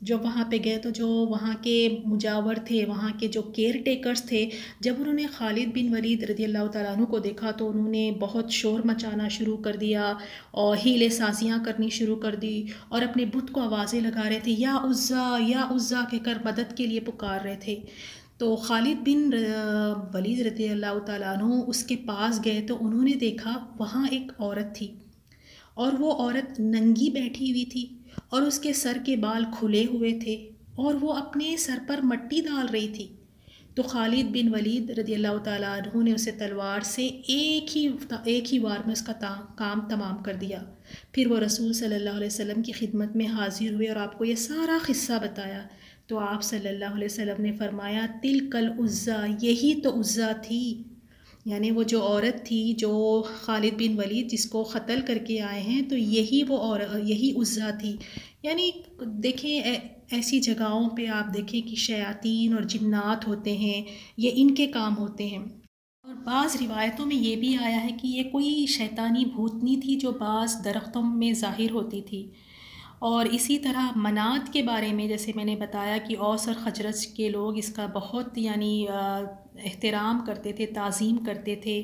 جب وہاں پہ گئے تو جو وہاں کے مجاور تھے، وہاں کے جو کیئر ٹیکرز تھے، جب انہوں نے خالد بن ولید رضی اللہ تعالیٰ عنہ کو دیکھا تو انہوں نے بہت شور مچانا شروع کر دیا اور حیلے سازیاں کرنی شروع کر دی، اور اپنے بت کو آوازیں لگا رہے تھے، یا عزا کہہ کر مدد کے لیے پکار رہے تھے۔ تو خالد بن ولید رضی اللہ تعالیٰ عنہ اس کے پاس گئے تو انہوں نے دیکھا وہاں ایک عورت تھی، اور وہ عورت ننگی بیٹھی ہوئی تھی اور اس کے سر کے بال کھلے ہوئے تھے، اور وہ اپنے سر پر مٹی ڈال رہی تھی۔ تو خالد بن ولید رضی اللہ تعالیٰ عنہ نے اسے تلوار سے ایک ہی وار میں اس کا کام تمام کر دیا۔ پھر وہ رسول صلی اللہ علیہ وسلم کی خدمت میں حاضر ہوئے اور آپ کو یہ سارا قصہ بتایا، تو آپ صلی اللہ علیہ وسلم نے فرمایا تلک العزیٰ، یہی تو عزیٰ تھی، یعنی وہ جو عورت تھی جو خالد بن ولید جس کو قتل کر کے آئے ہیں، تو یہی یہی عزیٰ تھی۔ یعنی دیکھیں ایسی جگہوں پہ آپ دیکھیں کہ شیاطین اور جنات ہوتے ہیں، یہ ان کے کام ہوتے ہیں۔ اور بعض روایتوں میں یہ بھی آیا ہے کہ یہ کوئی شیطانی بھوتنی تھی جو بعض درختوں میں ظاہر ہوتی تھی۔ اور اسی طرح منات کے بارے میں جیسے میں نے بتایا کہ اوس اور خزرج کے لوگ اس کا بہت یعنی احترام کرتے تھے، تعظیم کرتے تھے،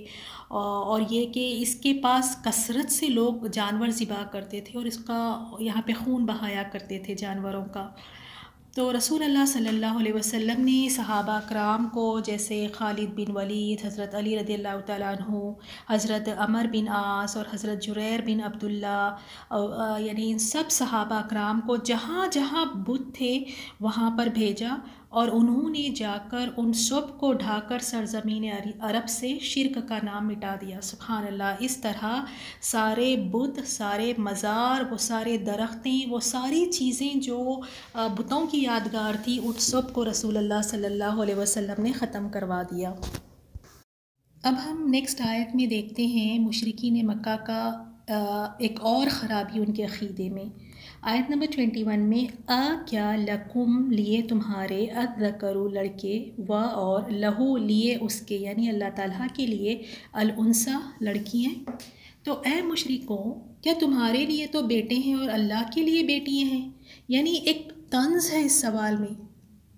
اور یہ کہ اس کے پاس کثرت سے لوگ جانور ذبح کرتے تھے اور اس کا یہاں پہ خون بہایا کرتے تھے جانوروں کا۔ تو رسول اللہ صلی اللہ علیہ وسلم نے صحابہ کرام کو، جیسے خالد بن ولید، حضرت علی رضی اللہ تعالیٰ عنہ، حضرت عمر بن عاص اور حضرت جریر بن عبداللہ، یعنی ان سب صحابہ کرام کو جہاں جہاں بت تھے وہاں پر بھیجا، اور انہوں نے جا کر ان سب کو ڈھا کر سرزمین عرب سے شرک کا نام مٹا دیا۔ سبحان اللہ! اس طرح سارے بت، سارے مزار، وہ سارے درختیں، وہ ساری چیزیں جو بتوں کی یادگار تھی، ان سب کو رسول اللہ صلی اللہ علیہ وسلم نے ختم کروا دیا۔ اب ہم نیکسٹ آیت میں دیکھتے ہیں مشرکین مکہ کا ایک اور خرابی ان کے عقیدے میں۔ آیت نمبر 21 میں کیا لکم لیے تمہارے، الذکر لڑکے، و اور لہو لیے اس کے، یعنی اللہ تعالیٰ کے لیے، الانثیٰ لڑکیاں۔ تو اے مشرکوں، کیا تمہارے لیے تو بیٹے ہیں اور اللہ کے لیے بیٹیاں ہیں؟ یعنی ایک طنز ہے اس سوال میں۔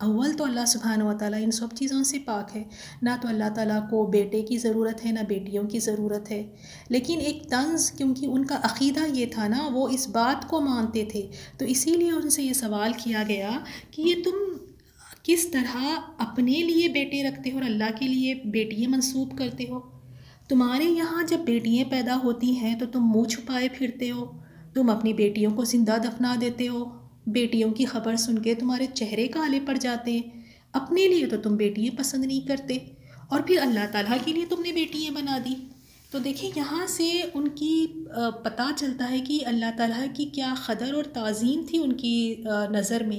اول تو اللہ سبحانہ و تعالیٰ ان سب چیزوں سے پاک ہے، نہ تو اللہ تعالیٰ کو بیٹے کی ضرورت ہے نہ بیٹیوں کی ضرورت ہے، لیکن ایک طنز، کیونکہ ان کا عقیدہ یہ تھا نا، وہ اس بات کو مانتے تھے، تو اسی لیے ان سے یہ سوال کیا گیا کہ یہ تم کس طرح اپنے لیے بیٹے رکھتے ہو اور اللہ کے لیے بیٹیاں منسوب کرتے ہو؟ تمہارے یہاں جب بیٹیاں پیدا ہوتی ہیں تو تم منہ چھپائے پھرتے ہو، تم اپنی بیٹیوں کو زندہ دفنا دیتے ہو، بیٹیوں کی خبر سن کے تمہارے چہرے کالے پڑ جاتے ہیں، اپنے لیے تو تم بیٹیاں پسند نہیں کرتے، اور پھر اللہ تعالیٰ کے لیے تم نے بیٹیاں بنا دی۔ تو دیکھیں یہاں سے ان کی پتہ چلتا ہے کہ اللہ تعالیٰ کی کیا قدر اور تعظیم تھی ان کی نظر میں،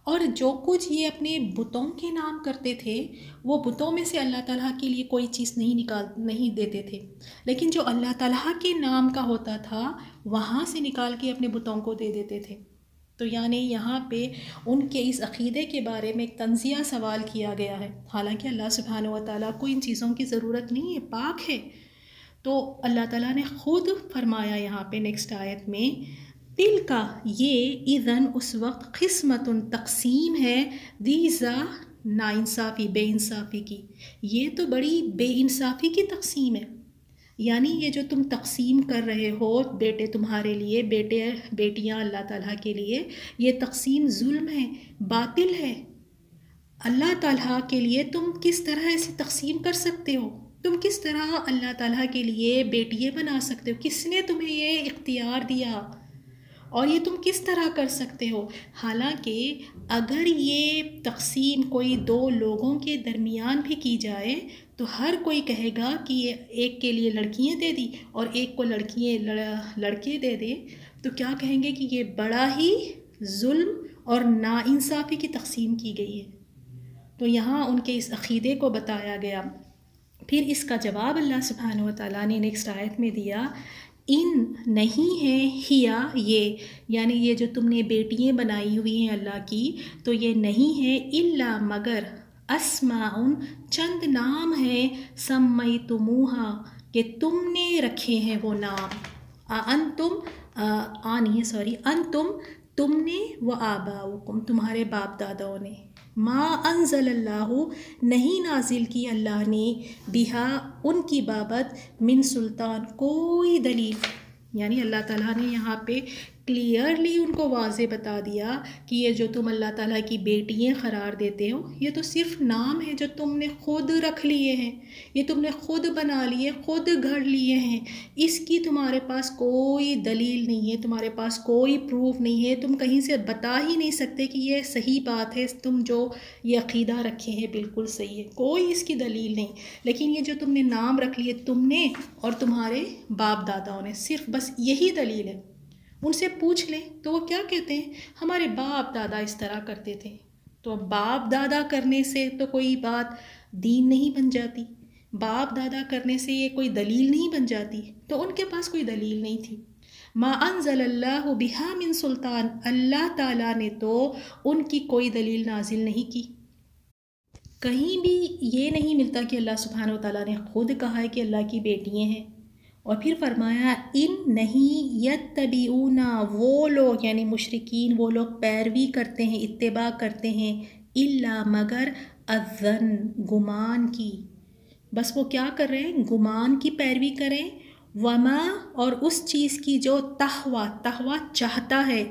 اور جو کچھ یہ اپنے بتوں کے نام کرتے تھے، وہ بتوں میں سے اللہ تعالیٰ کے لیے کوئی چیز نہیں دیتے تھے، لیکن جو اللہ تعالیٰ کے نام کا ہوتا تھا وہاں سے نکال کے اپنے بتوں کو دے دیتے تھے۔ تو یعنی یہاں پہ ان کے اس عقیدے کے بارے میں ایک تنزیہ سوال کیا گیا ہے، حالانکہ اللہ سبحانہ و تعالیٰ کو ان چیزوں کی ضرورت نہیں ہے، پاک ہے۔ تو اللہ تعالیٰ نے خود فرمایا یہاں پہ نیکسٹ آیت میں، دل کا یہ اذن اس وقت قسمت تقسیم ہے، دیزا ناانصافی، بے انصافی کی، یہ تو بڑی بے انصافی کی تقسیم ہے۔ یعنی یہ جو تم تقسیم کر رہے ہو، بیٹے تمہارے لیے، بیٹیاں اللہ تعالیٰ کے لیے، یہ تقسیم ظلم ہے، باطل ہے۔ اللہ تعالیٰ کے لیے تم کس طرح ایسی تقسیم کر سکتے ہو؟ تم کس طرح اللہ تعالیٰ کے لیے بیٹیاں بنا سکتے ہو؟ کس نے تمہیں یہ اختیار دیا؟ اور یہ تم کس طرح کر سکتے ہو؟ حالانکہ اگر یہ تقسیم کوئی دو لوگوں کے درمیان بھی کی جائے تو ہر کوئی کہے گا کہ یہ ایک کے لیے لڑکیاں دے دی اور ایک کو لڑکے دے دے، تو کیا کہیں گے کہ یہ بڑا ہی ظلم اور ناانصافی کی تقسیم کی گئی ہے۔ تو یہاں ان کے اس عقیدے کو بتایا گیا۔ پھر اس کا جواب اللہ سبحانہ و تعالیٰ نے نیکسٹ آیت میں دیا، ان نہیں ہے ہیا یہ، یعنی یہ جو تم نے بیٹیاں بنائی ہوئی ہیں اللہ کی، تو یہ نہیں ہے الا مگر اسماء چند نام ہے، سمیتموہا کہ تم نے رکھے ہیں وہ نام، انتم تم نے، و آباؤکم تمہارے باپ داداؤں نے، ما انزل اللہ نہیں نازل کی اللہ نے، بہا ان کی بابت، من سلطان کوئی دلیل، یعنی اللہ تعالیٰ نے یہاں پہ کلیئرلی ان کو واضح بتا دیا کہ یہ جو تم اللہ تعالیٰ کی بیٹیاں قرار دیتے ہو یہ تو صرف نام ہے جو تم نے خود رکھ لیے ہیں، یہ تم نے خود بنا لیے، خود گھڑ لیے ہیں، اس کی تمہارے پاس کوئی دلیل نہیں ہے، تمہارے پاس کوئی پروف نہیں ہے، تم کہیں سے بتا ہی نہیں سکتے کہ یہ صحیح بات ہے، تم جو یہ عقیدہ رکھے ہیں بالکل صحیح ہے، کوئی اس کی دلیل نہیں، لیکن یہ جو تم نے نام رکھ لیے تم نے اور تمہارے باپ داداؤں نے، صرف بس یہی دلیل ہے۔ ان سے پوچھ لیں تو وہ کیا کہتے ہیں، ہمارے باپ دادا اس طرح کرتے تھے۔ تو اب باپ دادا کرنے سے تو کوئی بات دین نہیں بن جاتی، باپ دادا کرنے سے یہ کوئی دلیل نہیں بن جاتی، تو ان کے پاس کوئی دلیل نہیں تھی۔ ما انزل اللہ بہا من سلطان، اللہ تعالیٰ نے تو ان کی کوئی دلیل نازل نہیں کی۔ کہیں بھی یہ نہیں ملتا کہ اللہ سبحانہ و تعالیٰ نے خود کہا ہے کہ اللہ کی بیٹیاں ہیں، اور پھر فرمایا ان نہیں یتبعون، وہ لوگ یعنی مشرکین وہ لوگ پیروی کرتے ہیں، اتباع کرتے ہیں، الا مگر الظن، گمان کی، بس وہ کیا کر رہے ہیں، گمان کی پیروی کریں، وما اور اس چیز کی جو تہویٰ چاہتا ہے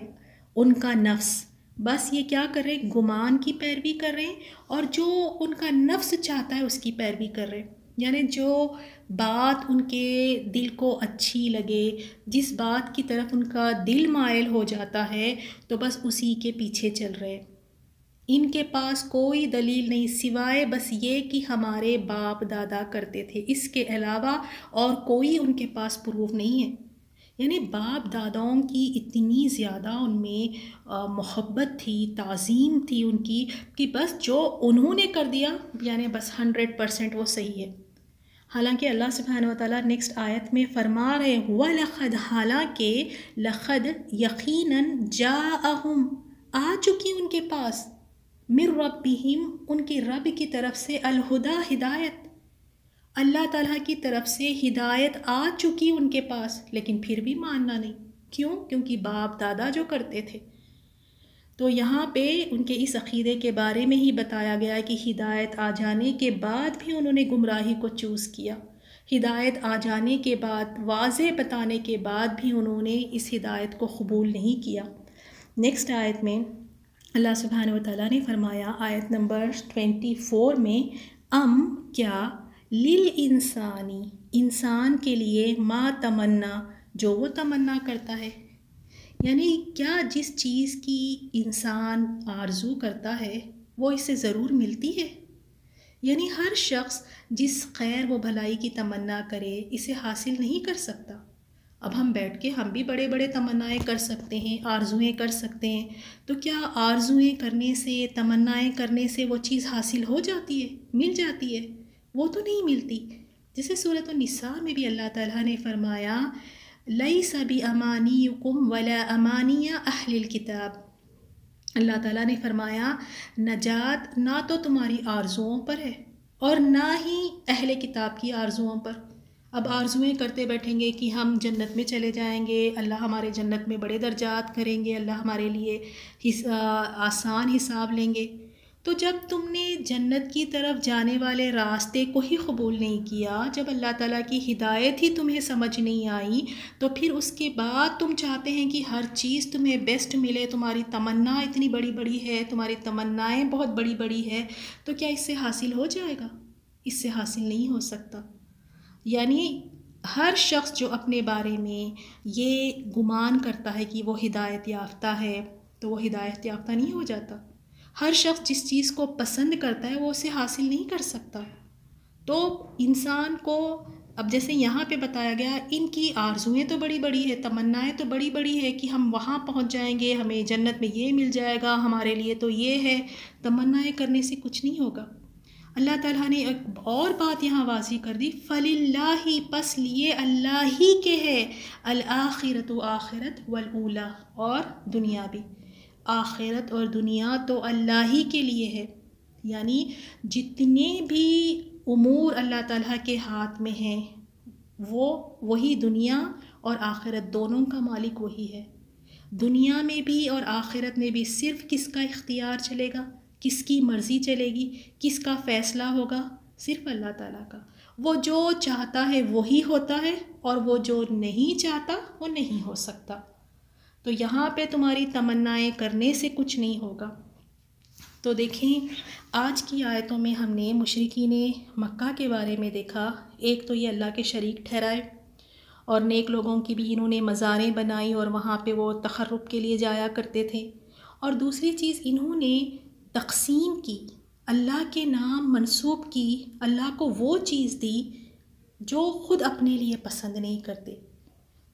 ان کا نفس، بس یہ کیا کر رہے ہیں، گمان کی پیروی کر رہے ہیں، اور جو ان کا نفس چاہتا ہے اس کی پیروی کر رہے ہیں، یعنی جو بات ان کے دل کو اچھی لگے، جس بات کی طرف ان کا دل مائل ہو جاتا ہے تو بس اسی کے پیچھے چل رہے۔ ان کے پاس کوئی دلیل نہیں سوائے بس یہ کہ ہمارے باپ دادا کرتے تھے، اس کے علاوہ اور کوئی ان کے پاس پروف نہیں ہے۔ یعنی باپ داداؤں کی اتنی زیادہ ان میں محبت تھی، تعظیم تھی ان کی، کہ بس جو انہوں نے کر دیا یعنی بس 100% وہ صحیح ہے۔ حالانکہ اللہ سبحانہ و تعالیٰ نیکسٹ آیت میں فرما رہے ہیں وَلَقَدْ، حالانکہ لَقَدْ یقیناً جَاءَهُمْ، آ چکی ان کے پاس، مِن رَبِّهِمْ، ان کے رب کی طرف سے، الہدا، ہدایت، اللہ تعالیٰ کی طرف سے ہدایت آ چکی ان کے پاس، لیکن پھر بھی ماننا نہیں۔ کیوں؟ کیونکہ باپ دادا جو کرتے تھے۔ تو یہاں پہ ان کے اس عقیدے کے بارے میں ہی بتایا گیا کہ ہدایت آ جانے کے بعد بھی انہوں نے گمراہی کو چوز کیا، ہدایت آ جانے کے بعد، واضح بتانے کے بعد بھی انہوں نے اس ہدایت کو قبول نہیں کیا۔ نیکسٹ آیت میں اللہ سبحانہ و تعالیٰ نے فرمایا آیت نمبر 24 میں، کیا للانسانی، انسان کے لیے، ما تمنا، جو وہ تمنا کرتا ہے، یعنی کیا جس چیز کی انسان آرزو کرتا ہے وہ اسے ضرور ملتی ہے؟ یعنی ہر شخص جس خیر و بھلائی کی تمنا کرے اسے حاصل نہیں کر سکتا۔ اب ہم بیٹھ کے ہم بھی بڑے بڑے تمنائیں کر سکتے ہیں، آرزویں کر سکتے ہیں، تو کیا آرزویں کرنے سے، تمنائیں کرنے سے وہ چیز حاصل ہو جاتی ہے، مل جاتی ہے؟ وہ تو نہیں ملتی۔ جیسے سورۃ النساء میں بھی اللہ تعالیٰ نے فرمایا لیس بامانیکم ولا امانی اہل الکتاب، اللہ تعالیٰ نے فرمایا نجات نہ تو تمہاری آرزوؤں پر ہے اور نہ ہی اہل کتاب کی آرزوؤں پر۔ اب آرزویں کرتے بیٹھیں گے کہ ہم جنت میں چلے جائیں گے، اللہ ہمارے جنت میں بڑے درجات کریں گے، اللہ ہمارے لیے آسان حساب لیں گے، تو جب تم نے جنت کی طرف جانے والے راستے کو ہی قبول نہیں کیا، جب اللہ تعالیٰ کی ہدایت ہی تمہیں سمجھ نہیں آئی، تو پھر اس کے بعد تم چاہتے ہیں کہ ہر چیز تمہیں بیسٹ ملے، تمہاری تمنا اتنی بڑی بڑی ہے، تمہاری تمنائیں بہت بڑی بڑی ہے، تو کیا اس سے حاصل ہو جائے گا؟ اس سے حاصل نہیں ہو سکتا۔ یعنی ہر شخص جو اپنے بارے میں یہ گمان کرتا ہے کہ وہ ہدایت یافتہ ہے تو وہ ہدایت یافتہ نہیں ہو جاتا۔ ہر شخص جس چیز کو پسند کرتا ہے وہ اسے حاصل نہیں کر سکتا۔ تو انسان کو اب جیسے یہاں پہ بتایا گیا ان کی آرزویں تو بڑی بڑی ہے، تمنائیں تو بڑی بڑی ہے کہ ہم وہاں پہنچ جائیں گے، ہمیں جنت میں یہ مل جائے گا، ہمارے لیے تو یہ ہے، تمنائیں کرنے سے کچھ نہیں ہوگا۔ اللہ تعالیٰ نے ایک اور بات یہاں واضح کر دی، فَلِلَّهِ، پس لیے اللہ ہی کے ہے، الآخرۃ، آخرت، والأولیٰ، اور دنیا بھی، آخرت اور دنیا تو اللہ ہی کے لیے ہے۔ یعنی جتنے بھی امور اللہ تعالیٰ کے ہاتھ میں ہیں وہی دنیا اور آخرت دونوں کا مالک وہی ہے۔ دنیا میں بھی اور آخرت میں بھی صرف کس کا اختیار چلے گا، کس کی مرضی چلے گی، کس کا فیصلہ ہوگا؟ صرف اللہ تعالیٰ کا۔ وہ جو چاہتا ہے وہی ہوتا ہے، اور وہ جو نہیں چاہتا وہ نہیں ہو سکتا۔ تو یہاں پہ تمہاری تمنائیں کرنے سے کچھ نہیں ہوگا۔ تو دیکھیں آج کی آیتوں میں ہم نے مشرکین مکہ کے بارے میں دیکھا، ایک تو یہ اللہ کے شریک ٹھہرائے، اور نیک لوگوں کی بھی انہوں نے مزاریں بنائی اور وہاں پہ وہ تقرب کے لیے جایا کرتے تھے، اور دوسری چیز انہوں نے تقسیم کی، اللہ کے نام منسوب کی، اللہ کو وہ چیز دی جو خود اپنے لیے پسند نہیں کرتے۔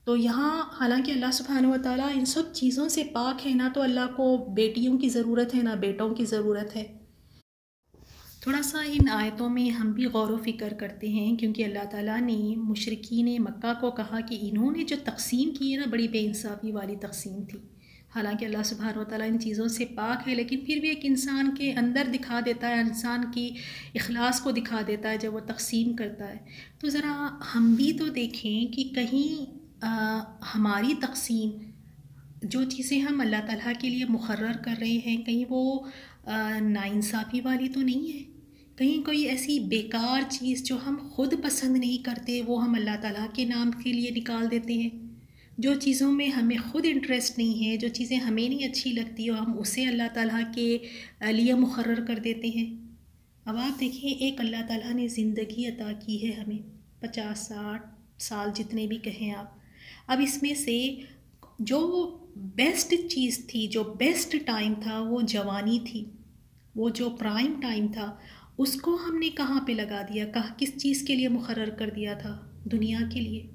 تو یہاں حالانکہ اللہ سبحانہ و تعالیٰ ان سب چیزوں سے پاک ہے، نہ تو اللہ کو بیٹیوں کی ضرورت ہے نہ بیٹوں کی ضرورت ہے۔ تھوڑا سا ان آیتوں میں ہم بھی غور و فکر کرتے ہیں، کیونکہ اللہ تعالیٰ نے مشرکین مکہ کو کہا کہ انہوں نے جو تقسیم کی ہے نا، بڑی بے انصافی والی تقسیم تھی۔ حالانکہ اللہ سبحانہ و تعالیٰ ان چیزوں سے پاک ہے، لیکن پھر بھی ایک انسان کے اندر دکھا دیتا ہے، انسان کی اخلاص کو دکھا دیتا ہے جب وہ تقسیم کرتا ہے۔ تو ذرا ہم بھی تو دیکھیں کہ کہیں ہماری تقسیم، جو چیزیں ہم اللہ تعالیٰ کے لیے مقرر کر رہے ہیں، کہیں وہ ناانصافی والی تو نہیں ہے؟ کہیں کوئی ایسی بیکار چیز جو ہم خود پسند نہیں کرتے وہ ہم اللہ تعالیٰ کے نام کے لیے نکال دیتے ہیں؟ جو چیزوں میں ہمیں خود انٹرسٹ نہیں ہے، جو چیزیں ہمیں نہیں اچھی لگتی، اور ہم اسے اللہ تعالیٰ کے لیے مقرر کر دیتے ہیں۔ اب آپ دیکھیں، ایک اللہ تعالیٰ نے زندگی عطا کی ہے ہمیں، 50-60 سال جتنے بھی کہیں آپ، اب اس میں سے جو بیسٹ چیز تھی، جو بیسٹ ٹائم تھا، وہ جوانی تھی، وہ جو پرائم ٹائم تھا، اس کو ہم نے کہاں پہ لگا دیا؟ کس چیز کے لیے مقرر کر دیا تھا؟ دنیا کے لیے۔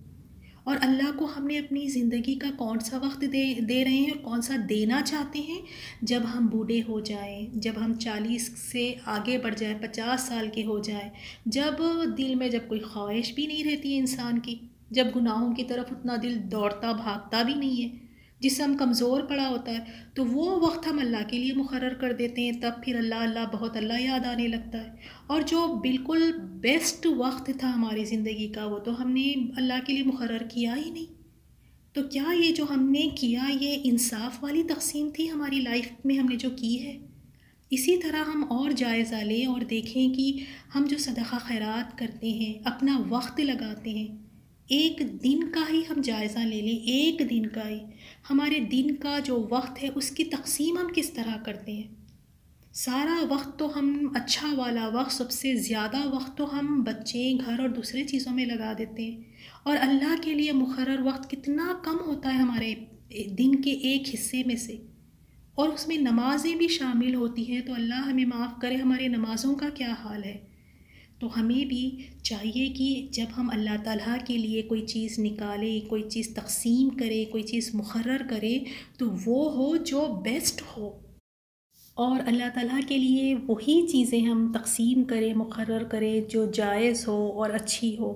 اور اللہ کو ہم نے اپنی زندگی کا کون سا وقت دے رہے ہیں اور کون سا دینا چاہتے ہیں؟ جب ہم بوڑھے ہو جائیں، جب ہم 40 سے آگے بڑھ جائیں، 50 سال کے ہو جائیں، جب دل میں جب کوئی خواہش بھی نہیں رہتی ہے انسان کی، جب گناہوں کی طرف اتنا دل دوڑتا بھاگتا بھی نہیں ہے، جسم کمزور پڑا ہوتا ہے، تو وہ وقت ہم اللہ کے لیے مقرر کر دیتے ہیں، تب پھر اللہ بہت اللہ یاد آنے لگتا ہے۔ اور جو بالکل بیسٹ وقت تھا ہماری زندگی کا، وہ تو ہم نے اللہ کے لیے مقرر کیا ہی نہیں۔ تو کیا یہ جو ہم نے کیا، یہ انصاف والی تقسیم تھی ہماری لائف میں ہم نے جو کی ہے؟ اسی طرح ہم اور جائزہ لیں اور دیکھیں کہ ہم جو صدقہ خیرات کرتے ہیں، اپنا وقت لگاتے ہیں، ایک دن کا ہی ہم جائزہ لے لیں، ایک دن کا ہی، ہمارے دن کا جو وقت ہے اس کی تقسیم ہم کس طرح کرتے ہیں؟ سارا وقت تو ہم، اچھا والا وقت، سب سے زیادہ وقت تو ہم بچے، گھر اور دوسرے چیزوں میں لگا دیتے ہیں، اور اللہ کے لیے مقرر وقت کتنا کم ہوتا ہے ہمارے دن کے ایک حصے میں سے، اور اس میں نمازیں بھی شامل ہوتی ہیں۔ تو اللہ ہمیں معاف کرے، ہمارے نمازوں کا کیا حال ہے؟ تو ہمیں بھی چاہیے کہ جب ہم اللہ تعالیٰ کے لیے کوئی چیز نکالیں، کوئی چیز تقسیم کرے، کوئی چیز مقرر کرے، تو وہ ہو جو بیسٹ ہو، اور اللہ تعالیٰ کے لیے وہی چیزیں ہم تقسیم کریں، مقرر کریں جو جائز ہو اور اچھی ہو۔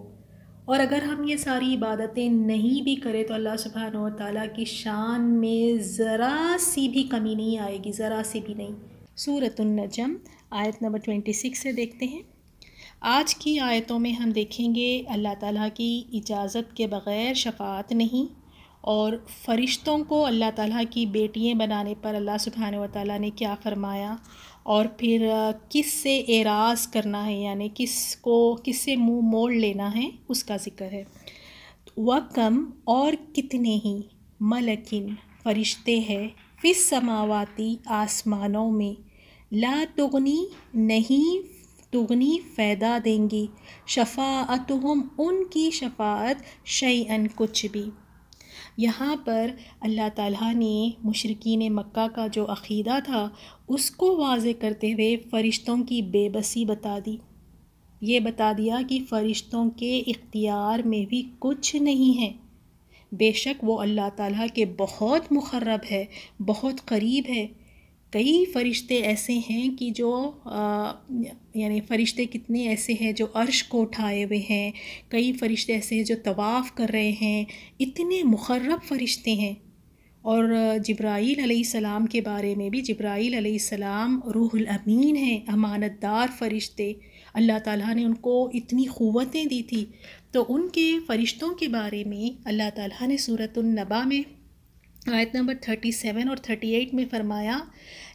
اور اگر ہم یہ ساری عبادتیں نہیں بھی کریں تو اللہ سبحانہ و تعالیٰ کی شان میں ذرا سی بھی کمی نہیں آئے گی، ذرا سی بھی نہیں۔ سورۃ النجم آیت نمبر 26 سے دیکھتے ہیں۔ آج کی آیتوں میں ہم دیکھیں گے اللہ تعالیٰ کی اجازت کے بغیر شفاعت نہیں، اور فرشتوں کو اللہ تعالیٰ کی بیٹیاں بنانے پر اللہ سبحانہ و تعالیٰ نے کیا فرمایا، اور پھر کس سے اعراض کرنا ہے، یعنی کس سے منہ موڑ لینا ہے، اس کا ذکر ہے۔ وَكَمْ اور کتنے ہی، ملکن فرشتے ہیں، فی السماواتی آسمانوں میں، لا تغنی نہیں تغنی فائدہ دیں گی، شفاعتہم ان کی شفاعت، شیئن کچھ بھی۔ یہاں پر اللہ تعالیٰ نے مشرکین مکہ کا جو عقیدہ تھا اس کو واضح کرتے ہوئے فرشتوں کی بے بسی بتا دی۔ یہ بتا دیا کہ فرشتوں کے اختیار میں بھی کچھ نہیں ہے، بے شک وہ اللہ تعالیٰ کے بہت مقرب ہے، بہت قریب ہے۔ کئی فرشتے ایسے ہیں کہ جو یعنی فرشتے کتنے ایسے ہیں جو عرش کو اٹھائے ہوئے ہیں، کئی فرشتے ایسے ہیں جو طواف کر رہے ہیں، اتنے مقرب فرشتے ہیں۔ اور جبرائیل علیہ السلام کے بارے میں بھی، جبرائیل علیہ السلام روح الامین ہیں، امانت دار فرشتے، اللہ تعالیٰ نے ان کو اتنی قوتیں دی تھی۔ تو ان کے فرشتوں کے بارے میں اللہ تعالیٰ نے سورۃ النبا میں آیت نمبر 37 اور 38 میں فرمایا،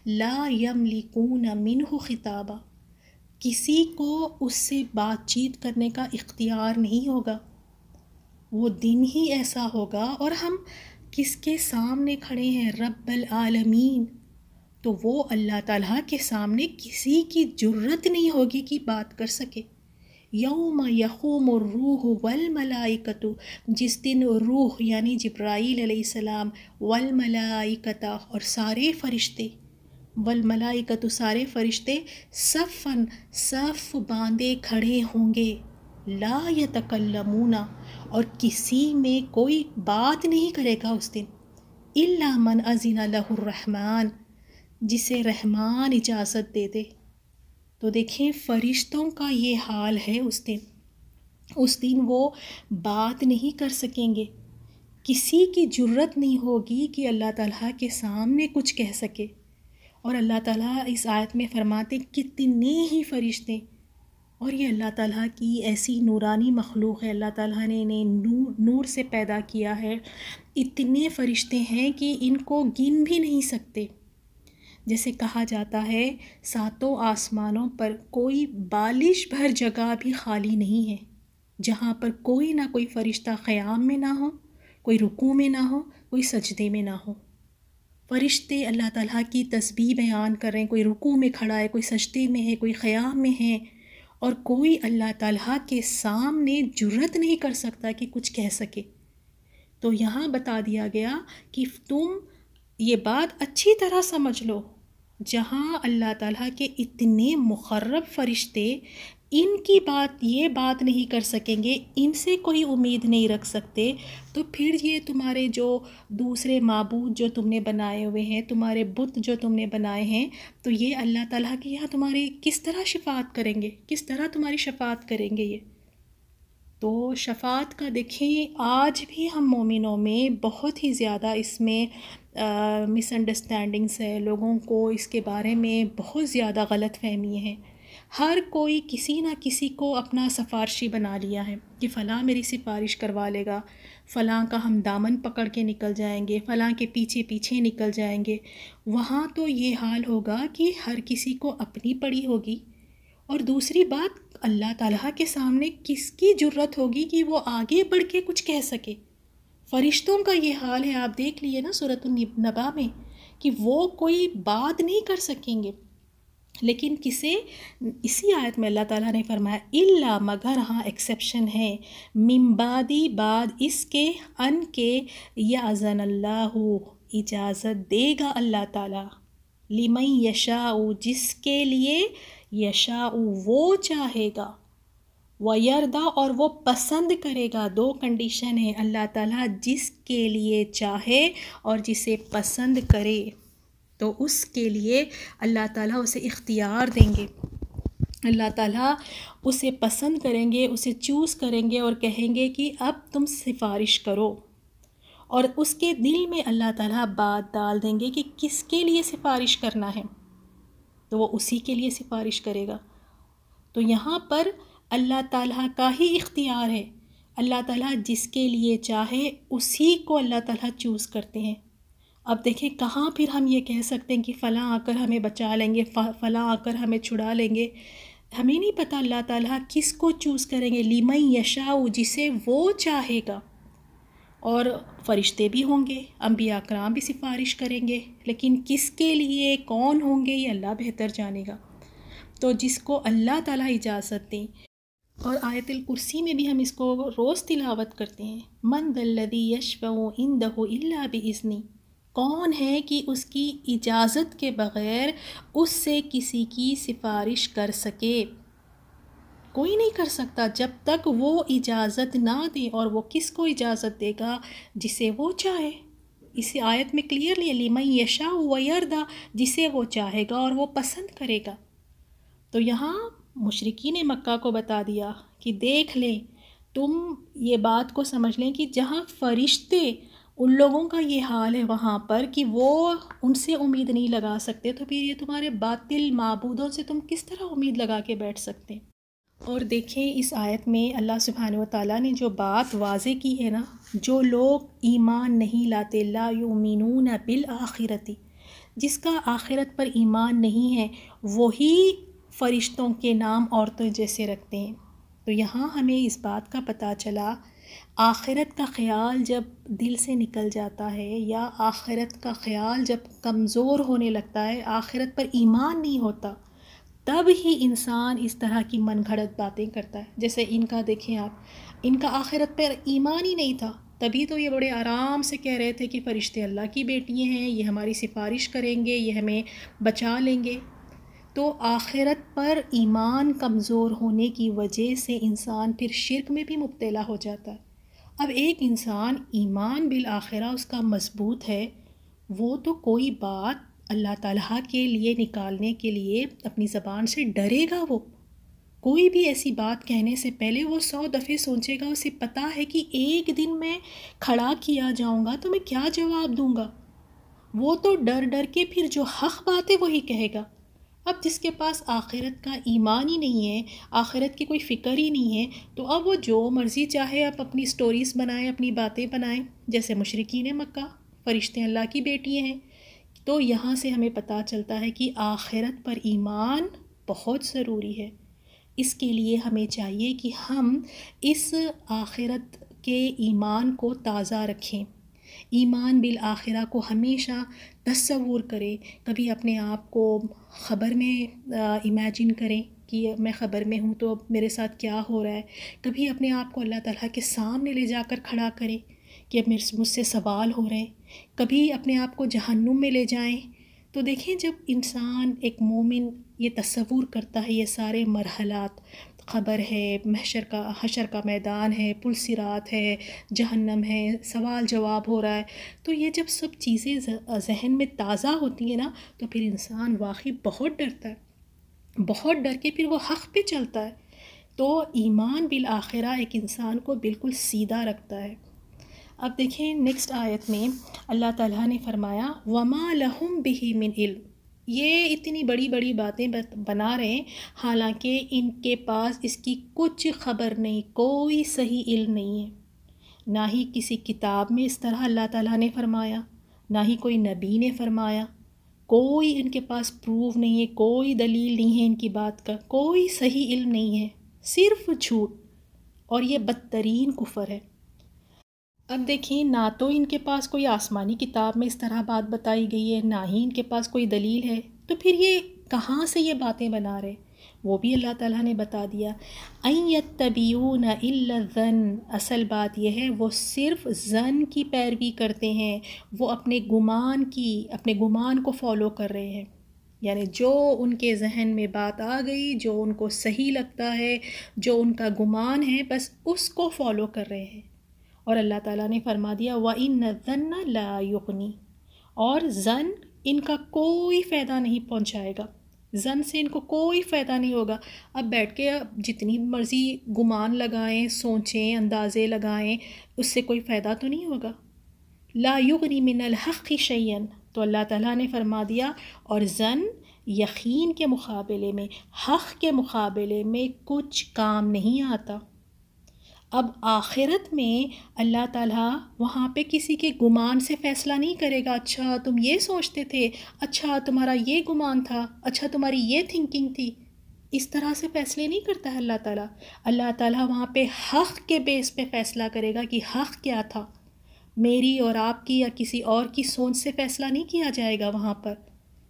لا یملکون منہ خطابا، کسی کو اس سے بات چیت کرنے کا اختیار نہیں ہوگا، وہ دن ہی ایسا ہوگا۔ اور ہم کس کے سامنے کھڑے ہیں؟ رب العالمین. تو وہ اللہ تعالیٰ کے سامنے کسی کی جرت نہیں ہوگی کہ بات کر سکے. یوم یقوم الروح والملائکۃ، جس دن روح یعنی جبرائیل علیہ السلام، والملائکۃ اور سارے فرشتے، والملائکۃ سارے فرشتے، صفاً صف باندھے کھڑے ہوں گے. لا یتکلمون، اور کسی میں کوئی بات نہیں کرے گا اس دن. الا من اذن لہ الرحمن، جسے رحمان اجازت دے دے. تو دیکھیں فرشتوں کا یہ حال ہے اس دن. اس دن وہ بات نہیں کر سکیں گے، کسی کی جرت نہیں ہوگی کہ اللہ تعالیٰ کے سامنے کچھ کہہ سکے. اور اللہ تعالیٰ اس آیت میں فرماتے کتنے ہی فرشتے، اور یہ اللہ تعالیٰ کی ایسی نورانی مخلوق ہے، اللہ تعالیٰ نے انہیں نور سے پیدا کیا ہے. اتنے فرشتے ہیں کہ ان کو گن بھی نہیں سکتے. جیسے کہا جاتا ہے ساتوں آسمانوں پر کوئی بالش بھر جگہ بھی خالی نہیں ہے جہاں پر کوئی نہ کوئی فرشتہ قیام میں نہ ہو، کوئی رکوع میں نہ ہو، کوئی سجدے میں نہ ہو. فرشتے اللہ تعالیٰ کی تسبیح بیان کر رہے ہیں، کوئی رکوع میں کھڑا ہے، کوئی سجدے میں ہے، کوئی قیام میں ہے، اور کوئی اللہ تعالیٰ کے سامنے جرت نہیں کر سکتا کہ کچھ کہہ سکے. تو یہاں بتا دیا گیا کہ تم یہ بات اچھی طرح سمجھ لو، جہاں اللہ تعالیٰ کے اتنے مقرب فرشتے ان کی یہ بات نہیں کر سکیں گے، ان سے کوئی امید نہیں رکھ سکتے، تو پھر یہ تمہارے جو دوسرے معبود جو تم نے بنائے ہوئے ہیں، تمہارے بت جو تم نے بنائے ہیں، تو یہ اللہ تعالیٰ کے یہاں تمہاری کس طرح شفاعت کریں گے، کس طرح تمہاری شفاعت کریں گے یہ. تو شفاعت کا دیکھیں آج بھی ہم مومنوں میں بہت ہی زیادہ اس میں مس انڈرسٹینڈنگس ہے، لوگوں کو اس کے بارے میں بہت زیادہ غلط فہمی ہیں. ہر کوئی کسی نہ کسی کو اپنا سفارشی بنا لیا ہے کہ فلاں میری سفارش کروا لے گا، فلاں کا ہم دامن پکڑ کے نکل جائیں گے، فلاں کے پیچھے پیچھے نکل جائیں گے. وہاں تو یہ حال ہوگا کہ ہر کسی کو اپنی پڑی ہوگی. اور دوسری بات، اللہ تعالیٰ کے سامنے کس کی جرت ہوگی کہ وہ آگے بڑھ کے کچھ کہہ سکے. فرشتوں کا یہ حال ہے، آپ دیکھ لیے نا سورۃ النبا میں، کہ وہ کوئی بات نہیں کر سکیں گے. لیکن اسی آیت میں اللہ تعالیٰ نے فرمایا الا، مگر ہاں ایکسیپشن ہے، من بعدی، بعد اس کے، ان کے، یاذن اللہ، اجازت دے گا اللہ تعالیٰ، لمن یشاء، جس کے لیے، یشاء وہ چاہے گا، ویردا اور وہ پسند کرے گا. دو کنڈیشن ہے، اللہ تعالیٰ جس کے لیے چاہے اور جسے پسند کرے تو اس کے لیے اللہ تعالیٰ اسے اختیار دیں گے. اللہ تعالیٰ اسے پسند کریں گے، اسے چوز کریں گے اور کہیں گے کہ اب تم سفارش کرو، اور اس کے دل میں اللہ تعالیٰ بات ڈال دیں گے کہ کس کے لیے سفارش کرنا ہے، تو وہ اسی کے لیے سفارش کرے گا. تو یہاں پر اللہ تعالیٰ کا ہی اختیار ہے، اللہ تعالیٰ جس کے لیے چاہے اسی کو اللہ تعالیٰ چوز کرتے ہیں. اب دیکھیں کہاں پھر ہم یہ کہہ سکتے ہیں کہ فلاں آ کر ہمیں بچا لیں گے، فلاں آ کر ہمیں چھڑا لیں گے. ہمیں نہیں پتہ اللہ تعالیٰ کس کو چوز کریں گے، لمن یشاء، جسے وہ چاہے گا. اور فرشتے بھی ہوں گے، انبیاء کرام بھی سفارش کریں گے، لیکن کس کے لیے، کون ہوں گے، یہ اللہ بہتر جانے گا. تو جس کو اللہ تعالیٰ اجازت دیں. اور آیت الکرسی میں بھی ہم اس کو روز تلاوت کرتے ہیں، من ذا الذی یشفع عندہ الا باذنہ، کون ہے کہ اس کی اجازت کے بغیر اس سے کسی کی سفارش کر سکے. کوئی نہیں کر سکتا جب تک وہ اجازت نہ دے. اور وہ کس کو اجازت دے گا؟ جسے وہ چاہے. اسی آیت میں کلیئرلی لمن یشاء ویردا، جسے وہ چاہے گا اور وہ پسند کرے گا. تو یہاں مشرکین مکہ کو بتا دیا کہ دیکھ لیں، تم یہ بات کو سمجھ لیں کہ جہاں فرشتے، ان لوگوں کا یہ حال ہے وہاں پر کہ وہ ان سے امید نہیں لگا سکتے، تو پھر یہ تمہارے باطل معبودوں سے تم کس طرح امید لگا کے بیٹھ سکتے. اور دیکھیں اس آیت میں اللہ سبحانہ و تعالیٰ نے جو بات واضح کی ہے نا، جو لوگ ایمان نہیں لاتے، لا یؤمنون بالآخرۃ، جس کا آخرت پر ایمان نہیں ہے، وہی فرشتوں کے نام عورتوں جیسے رکھتے ہیں. تو یہاں ہمیں اس بات کا پتہ چلا آخرت کا خیال جب دل سے نکل جاتا ہے یا آخرت کا خیال جب کمزور ہونے لگتا ہے، آخرت پر ایمان نہیں ہوتا، تب ہی انسان اس طرح کی من گھڑت باتیں کرتا ہے. جیسے ان کا دیکھیں آپ، ان کا آخرت پر ایمان ہی نہیں تھا، تبھی تو یہ بڑے آرام سے کہہ رہے تھے کہ فرشتے اللہ کی بیٹیاں ہیں، یہ ہماری سفارش کریں گے، یہ ہمیں بچا لیں گے. تو آخرت پر ایمان کمزور ہونے کی وجہ سے انسان پھر شرک میں بھی مبتلا ہو جاتا ہے. اب ایک انسان ایمان بالآخرہ اس کا مضبوط ہے، وہ تو کوئی بات اللہ تعالیٰ کے لیے نکالنے کے لیے اپنی زبان سے ڈرے گا. وہ کوئی بھی ایسی بات کہنے سے پہلے وہ 100 دفعے سوچے گا. اسے پتہ ہے کہ ایک دن میں کھڑا کیا جاؤں گا تو میں کیا جواب دوں گا. وہ تو ڈر ڈر کے پھر جو حق بات ہے وہی کہے گا. اب جس کے پاس آخرت کا ایمان ہی نہیں ہے، آخرت کی کوئی فکر ہی نہیں ہے، تو اب وہ جو مرضی چاہے اب اپنی سٹوریز بنائیں، اپنی باتیں بنائیں. جیسے مشرکین مکہ، فرشتے اللہ کی بیٹی ہیں. تو یہاں سے ہمیں پتہ چلتا ہے کہ آخرت پر ایمان بہت ضروری ہے. اس کے لیے ہمیں چاہیے کہ ہم اس آخرت کے ایمان کو تازہ رکھیں، ایمان بالآخرہ کو ہمیشہ تصور کریں. کبھی اپنے آپ کو خبر میں امیجن کریں کہ میں خبر میں ہوں تو اب میرے ساتھ کیا ہو رہا ہے. کبھی اپنے آپ کو اللہ تعالیٰ کے سامنے لے جا کر کھڑا کریں کہ اب مجھ سے سوال ہو رہے ہیں. کبھی اپنے آپ کو جہنم میں لے جائیں. تو دیکھیں جب انسان ایک مومن یہ تصور کرتا ہے، یہ سارے مرحلات، خبر ہے، حشر کا میدان ہے، پل صراط ہے، جہنم ہے، سوال جواب ہو رہا ہے، تو یہ جب سب چیزیں ذہن میں تازہ ہوتی ہیں نا، تو پھر انسان واقعی بہت ڈرتا ہے، بہت ڈر کے پھر وہ حق پہ چلتا ہے. تو ایمان بالآخرہ ایک انسان کو بالکل سیدھا رکھتا ہے. اب دیکھیں نیکسٹ آیت میں اللہ تعالیٰ نے فرمایا وَمَا لَهُم بِهِ مِنْ علم. یہ اتنی بڑی بڑی باتیں بنا رہے ہیں، حالانکہ ان کے پاس اس کی کچھ خبر نہیں، کوئی صحیح علم نہیں ہے. نہ ہی کسی کتاب میں اس طرح اللہ تعالیٰ نے فرمایا، نہ ہی کوئی نبی نے فرمایا. کوئی ان کے پاس پروف نہیں ہے، کوئی دلیل نہیں ہے ان کی بات کا، کوئی صحیح علم نہیں ہے، صرف جھوٹ. اور یہ بدترین کفر ہے. اب دیکھیں نہ تو ان کے پاس کوئی آسمانی کتاب میں اس طرح بات بتائی گئی ہے، نہ ہی ان کے پاس کوئی دلیل ہے، تو پھر یہ کہاں سے یہ باتیں بنا رہے؟ وہ بھی اللہ تعالیٰ نے بتا دیا. اَن يَتَّبِعُونَ إِلَّا الظَّنَّ. اصل بات یہ ہے وہ صرف ظن کی پیروی کرتے ہیں، وہ اپنے گمان کو فالو کر رہے ہیں. یعنی جو ان کے ذہن میں بات آ گئی، جو ان کو صحیح لگتا ہے، جو ان کا گمان ہے، بس اس کو فالو کر رہے ہیں. اور اللہ تعالیٰ نے فرما دیا وَإِنَّ الظَّنَّ لَا يُغْنِي. اور ظن ان کا کوئی فائدہ نہیں پہنچائے گا، ظن سے ان کو کوئی فائدہ نہیں ہوگا. اب بیٹھ کے جتنی مرضی گمان لگائیں، سوچیں، اندازے لگائیں، اس سے کوئی فائدہ تو نہیں ہوگا. لا یغنی من الحق شیئا. تو اللہ تعالیٰ نے فرما دیا اور ظن یقین کے مقابلے میں، حق کے مقابلے میں کچھ کام نہیں آتا. اب آخرت میں اللہ تعالیٰ وہاں پہ کسی کے گمان سے فیصلہ نہیں کرے گا. اچھا تم یہ سوچتے تھے، اچھا تمہارا یہ گمان تھا، اچھا تمہاری یہ تھنکنگ تھی. اس طرح سے فیصلے نہیں کرتا ہے اللہ تعالیٰ. اللہ تعالیٰ وہاں پہ حق کے بیس پہ فیصلہ کرے گا کہ حق کیا تھا. میری اور آپ کی یا کسی اور کی سوچ سے فیصلہ نہیں کیا جائے گا وہاں پر،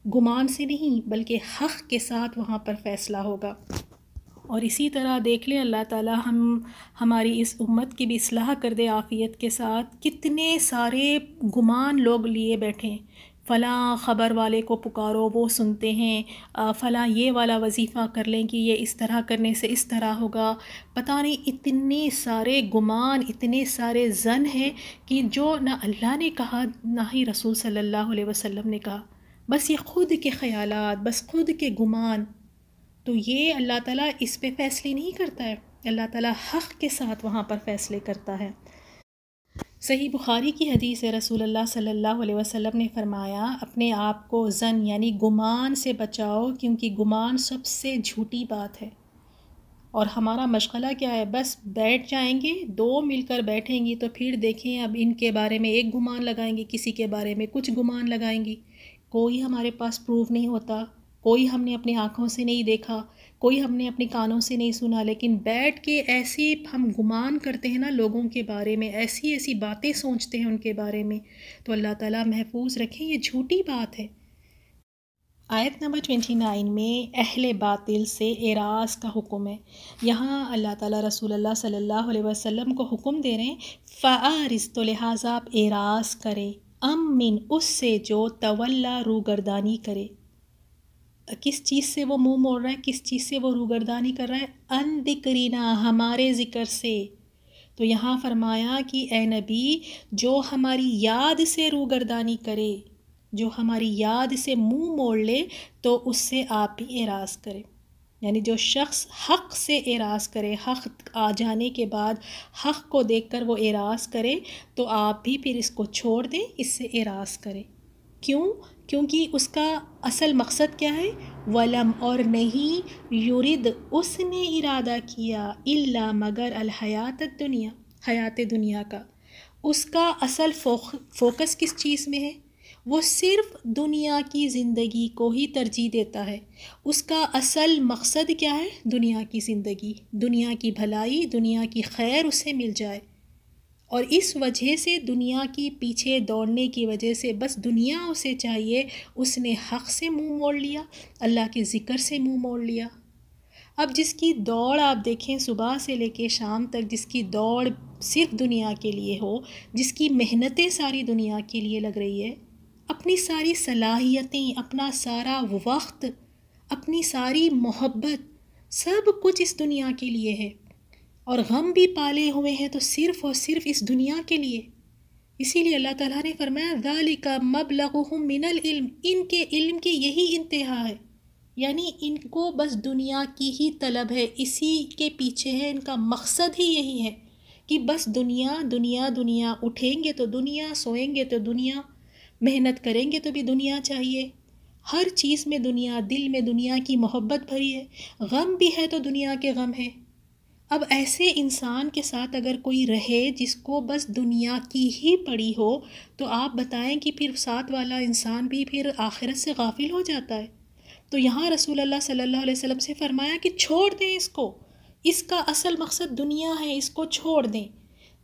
گمان سے نہیں، بلکہ حق کے ساتھ وہاں پر فیصلہ ہوگا. اور اسی طرح دیکھ لیں اللہ تعالیٰ ہماری اس امت کی بھی اصلاح کر دے عافیت کے ساتھ. کتنے سارے گمان لوگ لیے بیٹھے ہیں، فلاں خبر والے کو پکارو وہ سنتے ہیں، فلاں یہ والا وظیفہ کر لیں کہ یہ اس طرح کرنے سے اس طرح ہوگا. پتہ نہیں اتنے سارے گمان، اتنے سارے ظن ہیں کہ جو نہ اللہ نے کہا نہ ہی رسول صلی اللہ علیہ وسلم نے کہا. بس یہ خود کے خیالات، بس خود کے گمان. تو یہ اللہ تعالیٰ اس پہ فیصلے نہیں کرتا ہے، اللہ تعالیٰ حق کے ساتھ وہاں پر فیصلے کرتا ہے. صحیح بخاری کی حدیث ہے، رسول اللہ صلی اللہ علیہ وسلم نے فرمایا اپنے آپ کو ظن یعنی گمان سے بچاؤ، کیونکہ گمان سب سے جھوٹی بات ہے. اور ہمارا مشغلہ کیا ہے؟ بس بیٹھ جائیں گے، دو مل کر بیٹھیں گی تو پھر دیکھیں اب ان کے بارے میں ایک گمان لگائیں گی، کسی کے بارے میں کچھ گمان لگائیں گی. کوئی ہمارے پاس پروف نہیں ہوتا، کوئی ہم نے اپنی آنکھوں سے نہیں دیکھا، کوئی ہم نے اپنے کانوں سے نہیں سنا، لیکن بیٹھ کے ایسی ہم گمان کرتے ہیں نا لوگوں کے بارے میں، ایسی ایسی باتیں سوچتے ہیں ان کے بارے میں، تو اللہ تعالیٰ محفوظ رکھیں، یہ جھوٹی بات ہے۔ آیت نمبر 29 میں اہل باطل سے اعراض کا حکم ہے۔ یہاں اللہ تعالیٰ رسول اللہ صلی اللہ علیہ وسلم کو حکم دے رہے ہیں فَأَعْرِضْ، تو لہٰذا آپ اعراض کریں، من اس سے جو تولا روگردانی کرے۔ کس چیز سے وہ منہ موڑ رہا ہے، کس چیز سے وہ روگردانی کر رہا ہے؟ ان ذکرنا، ہمارے ذکر سے۔ تو یہاں فرمایا کہ اے نبی جو ہماری یاد سے روگردانی کرے، جو ہماری یاد سے منہ موڑ لے، تو اس سے آپ بھی اعراض کریں۔ یعنی جو شخص حق سے اعراض کرے، حق آ جانے کے بعد حق کو دیکھ کر وہ اعراض کرے، تو آپ بھی پھر اس کو چھوڑ دیں، اس سے اعراض کریں۔ کیوں؟ کیونکہ اس کا اصل مقصد کیا ہے؟ ولم، اور نہیں، یرید، اس نے ارادہ کیا، الا، مگر، الحیات الدنیا، حیات دنیا کا۔ اس کا اصل فوکس کس چیز میں ہے؟ وہ صرف دنیا کی زندگی کو ہی ترجیح دیتا ہے۔ اس کا اصل مقصد کیا ہے؟ دنیا کی زندگی، دنیا کی بھلائی، دنیا کی خیر اسے مل جائے، اور اس وجہ سے دنیا کی پیچھے دوڑنے کی وجہ سے بس دنیا اسے چاہیے، اس نے حق سے منہ موڑ لیا، اللہ کے ذکر سے منہ موڑ لیا۔ اب جس کی دوڑ آپ دیکھیں صبح سے لے کے شام تک، جس کی دوڑ صرف دنیا کے لیے ہو، جس کی محنتیں ساری دنیا کے لیے لگ رہی ہے، اپنی ساری صلاحیتیں، اپنا سارا وقت، اپنی ساری محبت، سب کچھ اس دنیا کے لیے ہے، اور غم بھی پالے ہوئے ہیں تو صرف اور صرف اس دنیا کے لیے۔ اسی لیے اللہ تعالیٰ نے فرمایا ذَلِكَ مَبْلَغُهُم مِّنَ الْعِلْمِ، ان کے علم کی یہی انتہا ہے، یعنی ان کو بس دنیا کی ہی طلب ہے، اسی کے پیچھے ہے، ان کا مقصد ہی یہی ہے کہ بس دنیا دنیا دنیا، اٹھیں گے تو دنیا، سوئیں گے تو دنیا، محنت کریں گے تو بھی دنیا چاہیے، ہر چیز میں دنیا، دل میں دنیا کی محبت بھری ہے، غم بھی ہے تو دنیا کے غم ہے۔ اب ایسے انسان کے ساتھ اگر کوئی رہے جس کو بس دنیا کی ہی پڑی ہو، تو آپ بتائیں کہ پھر ساتھ والا انسان بھی پھر آخرت سے غافل ہو جاتا ہے۔ تو یہاں رسول اللہ صلی اللہ علیہ وسلم سے فرمایا کہ چھوڑ دیں اس کو، اس کا اصل مقصد دنیا ہے، اس کو چھوڑ دیں۔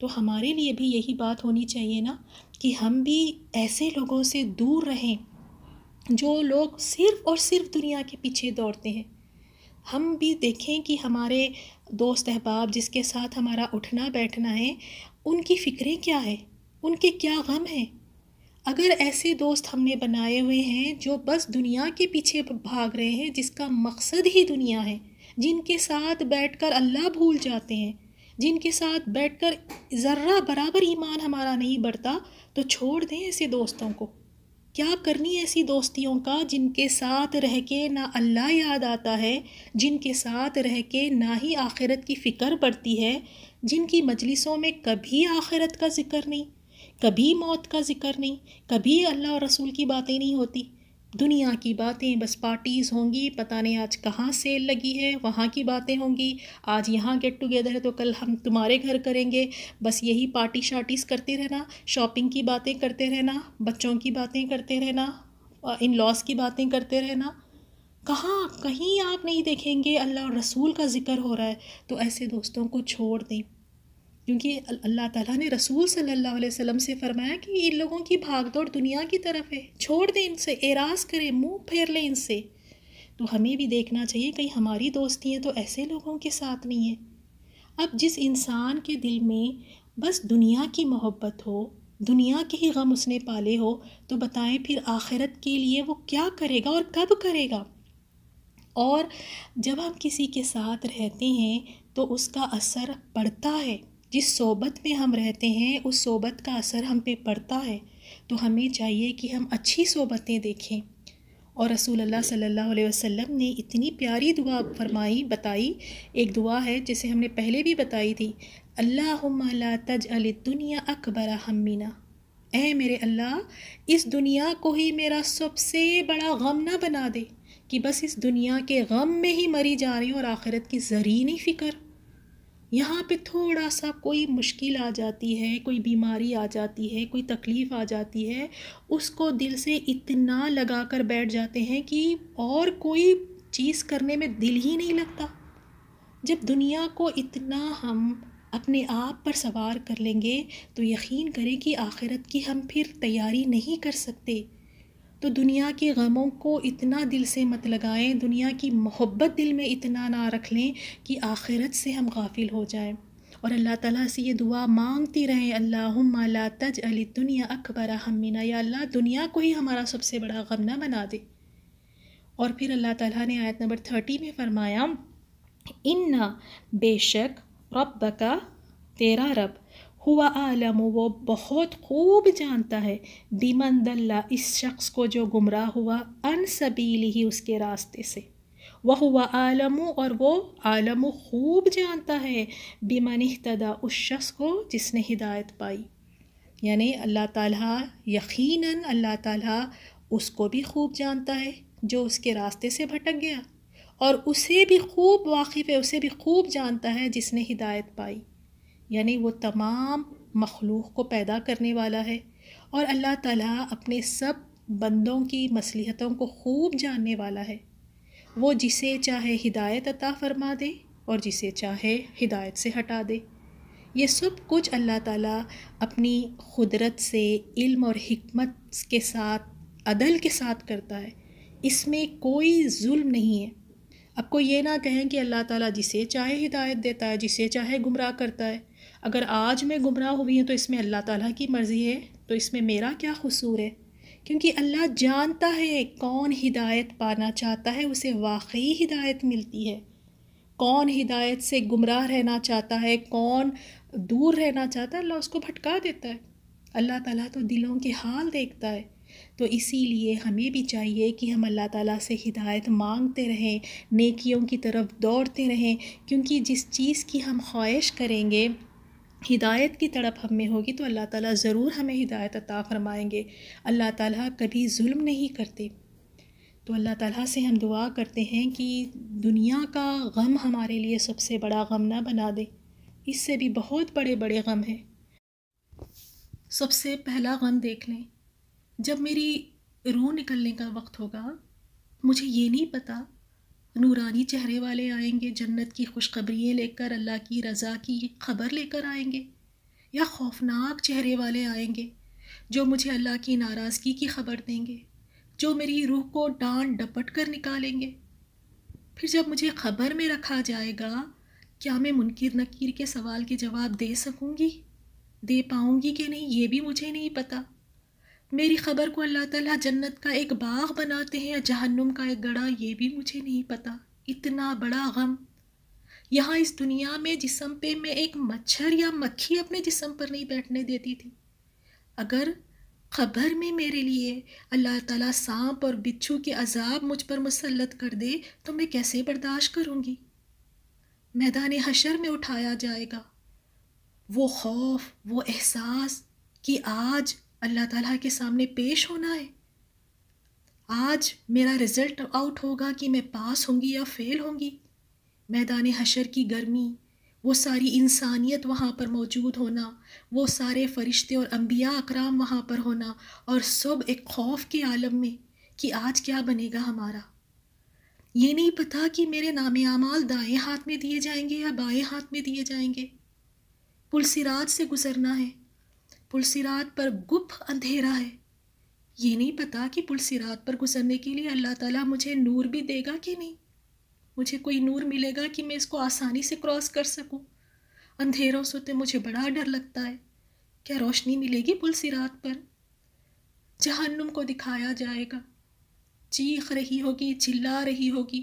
تو ہمارے لیے بھی یہی بات ہونی چاہیے نا کہ ہم بھی ایسے لوگوں سے دور رہیں جو لوگ صرف اور صرف دنیا کے پیچھے دوڑتے ہیں۔ ہم بھی دیکھیں کہ ہمارے دوست احباب جس کے ساتھ ہمارا اٹھنا بیٹھنا ہے، ان کی فکریں کیا ہے، ان کے کیا غم ہیں۔ اگر ایسے دوست ہم نے بنائے ہوئے ہیں جو بس دنیا کے پیچھے بھاگ رہے ہیں، جس کا مقصد ہی دنیا ہے، جن کے ساتھ بیٹھ کر اللہ بھول جاتے ہیں، جن کے ساتھ بیٹھ کر ذرہ برابر ایمان ہمارا نہیں بڑھتا، تو چھوڑ دیں ایسے دوستوں کو۔ کیا کرنی ایسی دوستیوں کا جن کے ساتھ رہ کے نہ اللہ یاد آتا ہے، جن کے ساتھ رہ کے نہ ہی آخرت کی فکر پڑتی ہے، جن کی مجلسوں میں کبھی آخرت کا ذکر نہیں، کبھی موت کا ذکر نہیں، کبھی اللہ اور رسول کی باتیں نہیں ہوتی، دنیا کی باتیں، بس پارٹیز ہوں گی، پتہ نہیں آج کہاں سیل لگی ہے وہاں کی باتیں ہوں گی، آج یہاں گیٹ ٹوگیدر ہے تو کل ہم تمہارے گھر کریں گے، بس یہی پارٹی شارٹیز کرتے رہنا، شاپنگ کی باتیں کرتے رہنا، بچوں کی باتیں کرتے رہنا، ان لاس کی باتیں کرتے رہنا۔ کہاں کہیں آپ نہیں دیکھیں گے اللہ اور رسول کا ذکر ہو رہا ہے۔ تو ایسے دوستوں کو چھوڑ دیں، کیونکہ اللہ تعالیٰ نے رسول صلی اللہ علیہ وسلم سے فرمایا کہ ان لوگوں کی بھاگ دوڑ دنیا کی طرف ہے، چھوڑ دیں ان سے، اعراض کریں، منہ پھیر لیں ان سے۔ تو ہمیں بھی دیکھنا چاہیے کہیں ہماری دوستی ہیں تو ایسے لوگوں کے ساتھ نہیں ہے۔ اب جس انسان کے دل میں بس دنیا کی محبت ہو، دنیا کے ہی غم اس نے پالے ہو، تو بتائیں پھر آخرت کے لیے وہ کیا کرے گا اور کب کرے گا؟ اور جب ہم کسی کے ساتھ رہتے ہیں تو اس کا اثر پڑتا ہے، جس صحبت میں ہم رہتے ہیں اس صحبت کا اثر ہم پہ پڑتا ہے، تو ہمیں چاہیے کہ ہم اچھی صحبتیں دیکھیں۔ اور رسول اللہ صلی اللہ علیہ وسلم نے اتنی پیاری دعا بتائی، ایک دعا ہے جسے ہم نے پہلے بھی بتائی تھی، اللہم لا تجعل الدنیا اکبر ہمنا، اے میرے اللہ اس دنیا کو ہی میرا سب سے بڑا غم نہ بنا دے کہ بس اس دنیا کے غم میں ہی مری جا رہی ہوں اور آخرت کی ذرے نہیں فکر۔ یہاں پہ تھوڑا سا کوئی مشکل آ جاتی ہے، کوئی بیماری آ جاتی ہے، کوئی تکلیف آ جاتی ہے، اس کو دل سے اتنا لگا کر بیٹھ جاتے ہیں کہ اور کوئی چیز کرنے میں دل ہی نہیں لگتا۔ جب دنیا کو اتنا ہم اپنے آپ پر سوار کر لیں گے تو یقین کریں کہ آخرت کی ہم پھر تیاری نہیں کر سکتے۔ تو دنیا کے غموں کو اتنا دل سے مت لگائیں، دنیا کی محبت دل میں اتنا نہ رکھ لیں کہ آخرت سے ہم غافل ہو جائیں، اور اللہ تعالیٰ سے یہ دعا مانگتی رہیں، اللہم لا تجعل الدنیا اکبر ہمنا، یا اللہ دنیا کو ہی ہمارا سب سے بڑا غم نہ بنا دے۔ اور پھر اللہ تعالیٰ نے آیت نمبر 30 میں فرمایا، اِنَّا بے شک ربکا تیرا رب ہوا عالم، وہ بہت خوب جانتا ہے، بمن دل، اس شخص کو جو گمراہ ہوا، ان سبیلہ، اس کے راستے سے، وہوا عالم، اور وہ عالم خوب جانتا ہے، بمن اہتدی، اس شخص کو جس نے ہدایت پائی۔ یعنی اللہ تعالیٰ یقیناً اللہ تعالیٰ اس کو بھی خوب جانتا ہے جو اس کے راستے سے بھٹک گیا، اور اسے بھی خوب واقف ہے، اسے بھی خوب جانتا ہے جس نے ہدایت پائی۔ یعنی وہ تمام مخلوق کو پیدا کرنے والا ہے، اور اللہ تعالیٰ اپنے سب بندوں کی مصلحتوں کو خوب جاننے والا ہے۔ وہ جسے چاہے ہدایت عطا فرما دے اور جسے چاہے ہدایت سے ہٹا دے۔ یہ سب کچھ اللہ تعالیٰ اپنی قدرت سے، علم اور حکمت کے ساتھ، عدل کے ساتھ کرتا ہے، اس میں کوئی ظلم نہیں ہے۔ اب کوئی یہ نہ کہیں کہ اللہ تعالیٰ جسے چاہے ہدایت دیتا ہے، جسے چاہے گمراہ کرتا ہے۔ اگر آج میں گمراہ ہوئی ہوں تو اس میں اللہ تعالیٰ کی مرضی ہے، تو اس میں میرا کیا قصور ہے؟ کیونکہ اللہ جانتا ہے کون ہدایت پانا چاہتا ہے اسے واقعی ہدایت ملتی ہے، کون ہدایت سے گمراہ رہنا چاہتا ہے، کون دور رہنا چاہتا ہے، اللہ اس کو بھٹکا دیتا ہے۔ اللہ تعالیٰ تو دلوں کے حال دیکھتا ہے۔ تو اسی لیے ہمیں بھی چاہیے کہ ہم اللہ تعالیٰ سے ہدایت مانگتے رہیں، نیکیوں کی طرف دوڑتے رہیں، کیونکہ جس چیز کی ہم خواہش کریں گے ہدایت کی طرف ہم میں ہوگی تو اللہ تعالیٰ ضرور ہمیں ہدایت عطا فرمائیں گے۔ اللہ تعالیٰ کبھی ظلم نہیں کرتے۔ تو اللہ تعالیٰ سے ہم دعا کرتے ہیں کہ دنیا کا غم ہمارے لیے سب سے بڑا غم نہ بنا دے، اس سے بھی بہت بڑے بڑے غم ہیں۔ سب سے پہلا غم دیکھ لیں، جب میری روح نکلنے کا وقت ہوگا، مجھے یہ نہیں پتا نورانی چہرے والے آئیں گے جنت کی خوشخبریاں لے کر، اللہ کی رضا کی خبر لے کر آئیں گے، یا خوفناک چہرے والے آئیں گے جو مجھے اللہ کی ناراضگی کی خبر دیں گے، جو میری روح کو ڈانٹ ڈپٹ کر نکالیں گے۔ پھر جب مجھے خبر میں رکھا جائے گا، کیا میں منکر نکیر کے سوال کے جواب دے سکوں گی، دے پاؤں گی کہ نہیں، یہ بھی مجھے نہیں پتا۔ میری خبر کو اللہ تعالیٰ جنت کا ایک باغ بناتے ہیں یا جہنم کا ایک گڑھا، یہ بھی مجھے نہیں پتا۔ اتنا بڑا غم یہاں اس دنیا میں جسم پہ میں ایک مچھر یا مکھی اپنے جسم پر نہیں بیٹھنے دیتی تھی۔ اگر خبر میں میرے لیے اللہ تعالیٰ سانپ اور بچھو کے عذاب مجھ پر مسلط کر دے تو میں کیسے برداشت کروں گی؟ میدان حشر میں اٹھایا جائے گا، وہ خوف، وہ احساس کہ آج اللہ تعالیٰ کے سامنے پیش ہونا ہے، آج میرا رزلٹ آؤٹ ہوگا کہ میں پاس ہوں گی یا فیل ہوں گی۔ میدان حشر کی گرمی، وہ ساری انسانیت وہاں پر موجود ہونا، وہ سارے فرشتے اور انبیاء اکرام وہاں پر ہونا، اور سب ایک خوف کے عالم میں کہ آج کیا بنے گا ہمارا۔ یہ نہیں پتا کہ میرے نام اعمال دائیں ہاتھ میں دیے جائیں گے یا بائیں ہاتھ میں دیے جائیں گے۔ پل صراط سے گزرنا ہے، پل صراط پر گپ اندھیرا ہے، یہ نہیں پتا کہ پل صراط پر گزرنے کے لیے اللہ تعالیٰ مجھے نور بھی دے گا کہ نہیں، مجھے کوئی نور ملے گا کہ میں اس کو آسانی سے کراس کر سکوں۔ اندھیروں سے تو مجھے بڑا ڈر لگتا ہے، کیا روشنی ملے گی پل صراط پر؟ جہنم کو دکھایا جائے گا، چیخ رہی ہوگی، چلا رہی ہوگی،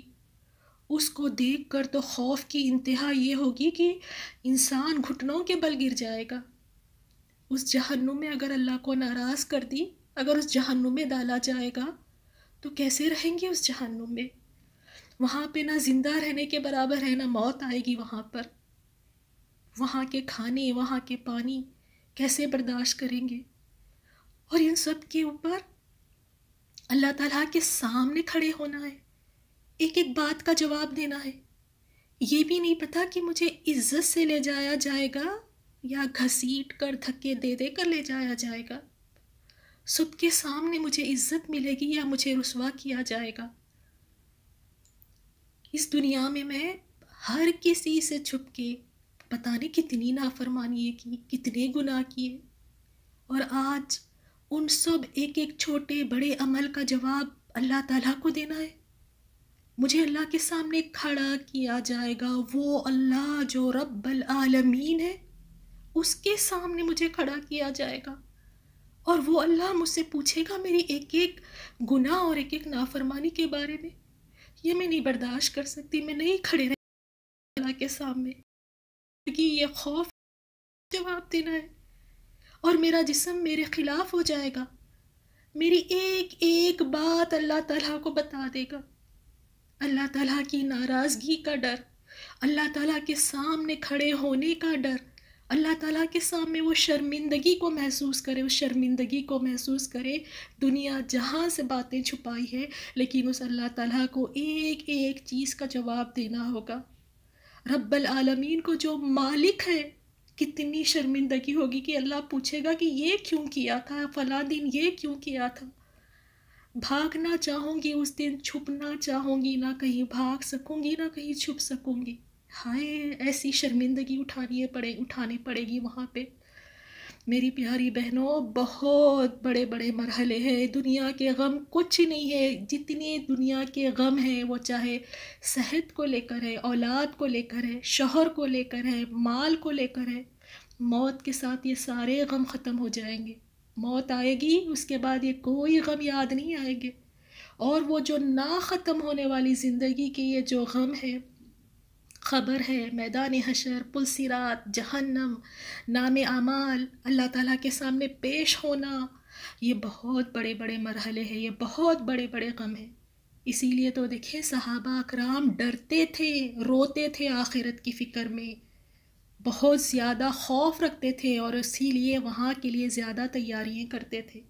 اس کو دیکھ کر تو خوف کی انتہا یہ ہوگی کہ انسان گھٹنوں کے بل گر جائے گا۔ اس جہنم میں اگر اللہ کو ناراض کر دی، اگر اس جہنم میں ڈالا جائے گا تو کیسے رہیں گے اس جہنم میں؟ وہاں پہ نہ زندہ رہنے کے برابر ہے، نہ موت آئے گی وہاں پر۔ وہاں کے کھانے، وہاں کے پانی کیسے برداشت کریں گے؟ اور ان سب کے اوپر اللہ تعالیٰ کے سامنے کھڑے ہونا ہے، ایک ایک بات کا جواب دینا ہے یہ بھی نہیں پتا کہ مجھے عزت سے لے جایا جائے گا یا گھسیٹ کر دھکے دے دے کر لے جایا جائے گا، سب کے سامنے مجھے عزت ملے گی یا مجھے رسوا کیا جائے گا۔ اس دنیا میں ہر کسی سے چھپ کے پتہ نہیں کتنی نافرمانی کی، کتنے گناہ کیے، اور آج ان سب ایک ایک چھوٹے بڑے عمل کا جواب اللہ تعالیٰ کو دینا ہے۔ مجھے اللہ کے سامنے کھڑا کیا جائے گا، وہ اللہ جو رب العالمین ہے اس کے سامنے مجھے کھڑا کیا جائے گا، اور وہ اللہ مجھ سے پوچھے گا میری ایک ایک گناہ اور ایک ایک نافرمانی کے بارے میں۔ یہ میں نہیں برداشت کر سکتی، میں نہیں کھڑے رہ اللہ کے سامنے، کیونکہ یہ خوف جواب دینا ہے، اور میرا جسم میرے خلاف ہو جائے گا، میری ایک ایک بات اللہ تعالیٰ کو بتا دے گا۔ اللہ تعالیٰ کی ناراضگی کا ڈر، اللہ تعالیٰ کے سامنے کھڑے ہونے کا ڈر، اللہ تعالیٰ کے سامنے وہ شرمندگی کو محسوس کرے، اس شرمندگی کو محسوس کرے۔ دنیا جہاں سے باتیں چھپائی ہے، لیکن اس اللہ تعالیٰ کو ایک ایک چیز کا جواب دینا ہوگا۔ رب العالمین کو جو مالک ہے، کتنی شرمندگی ہوگی کہ اللہ پوچھے گا کہ یہ کیوں کیا تھا، فلاں دن یہ کیوں کیا تھا۔ بھاگنا چاہوں گی اس دن، چھپنا چاہوں گی، نہ کہیں بھاگ سکوں گی نہ کہیں چھپ سکوں گی۔ ہائے، ایسی شرمندگی اٹھانی پڑے گی وہاں پہ۔ میری پیاری بہنوں، بہت بڑے بڑے مرحلے ہیں، دنیا کے غم کچھ نہیں ہے۔ جتنے دنیا کے غم ہیں، وہ چاہے صحت کو لے کر ہے، اولاد کو لے کر ہے، شوہر کو لے کر ہے، مال کو لے کر ہے، موت کے ساتھ یہ سارے غم ختم ہو جائیں گے۔ موت آئے گی، اس کے بعد یہ کوئی غم یاد نہیں آئیں گے، اور وہ جو نہ ختم ہونے والی زندگی کے یہ جو غم ہے، خبر ہے، میدان حشر، پل صراط، جہنم، نام اعمال، اللہ تعالیٰ کے سامنے پیش ہونا، یہ بہت بڑے بڑے مرحلے ہیں، یہ بہت بڑے بڑے غم ہیں۔ اسی لیے تو دیکھیں صحابہ اکرام ڈرتے تھے، روتے تھے آخرت کی فکر میں، بہت زیادہ خوف رکھتے تھے، اور اسی لیے وہاں کے لیے زیادہ تیاریاں کرتے تھے۔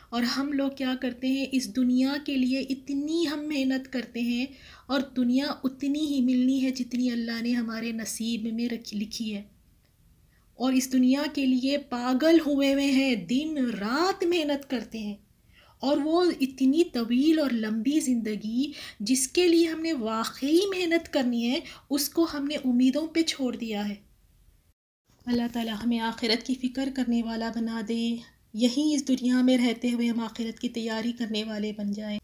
اور ہم لوگ کیا کرتے ہیں، اس دنیا کے لیے اتنی ہم محنت کرتے ہیں، اور دنیا اتنی ہی ملنی ہے جتنی اللہ نے ہمارے نصیب میں لکھی ہے، اور اس دنیا کے لیے پاگل ہوئے ہیں، دن رات محنت کرتے ہیں، اور وہ اتنی طویل اور لمبی زندگی جس کے لیے ہم نے واقعی محنت کرنی ہے، اس کو ہم نے امیدوں پہ چھوڑ دیا ہے۔ اللہ تعالیٰ ہمیں آخرت کی فکر کرنے والا بنا دے، یہیں اس دنیا میں رہتے ہوئے ہم آخرت کی تیاری کرنے والے بن جائیں۔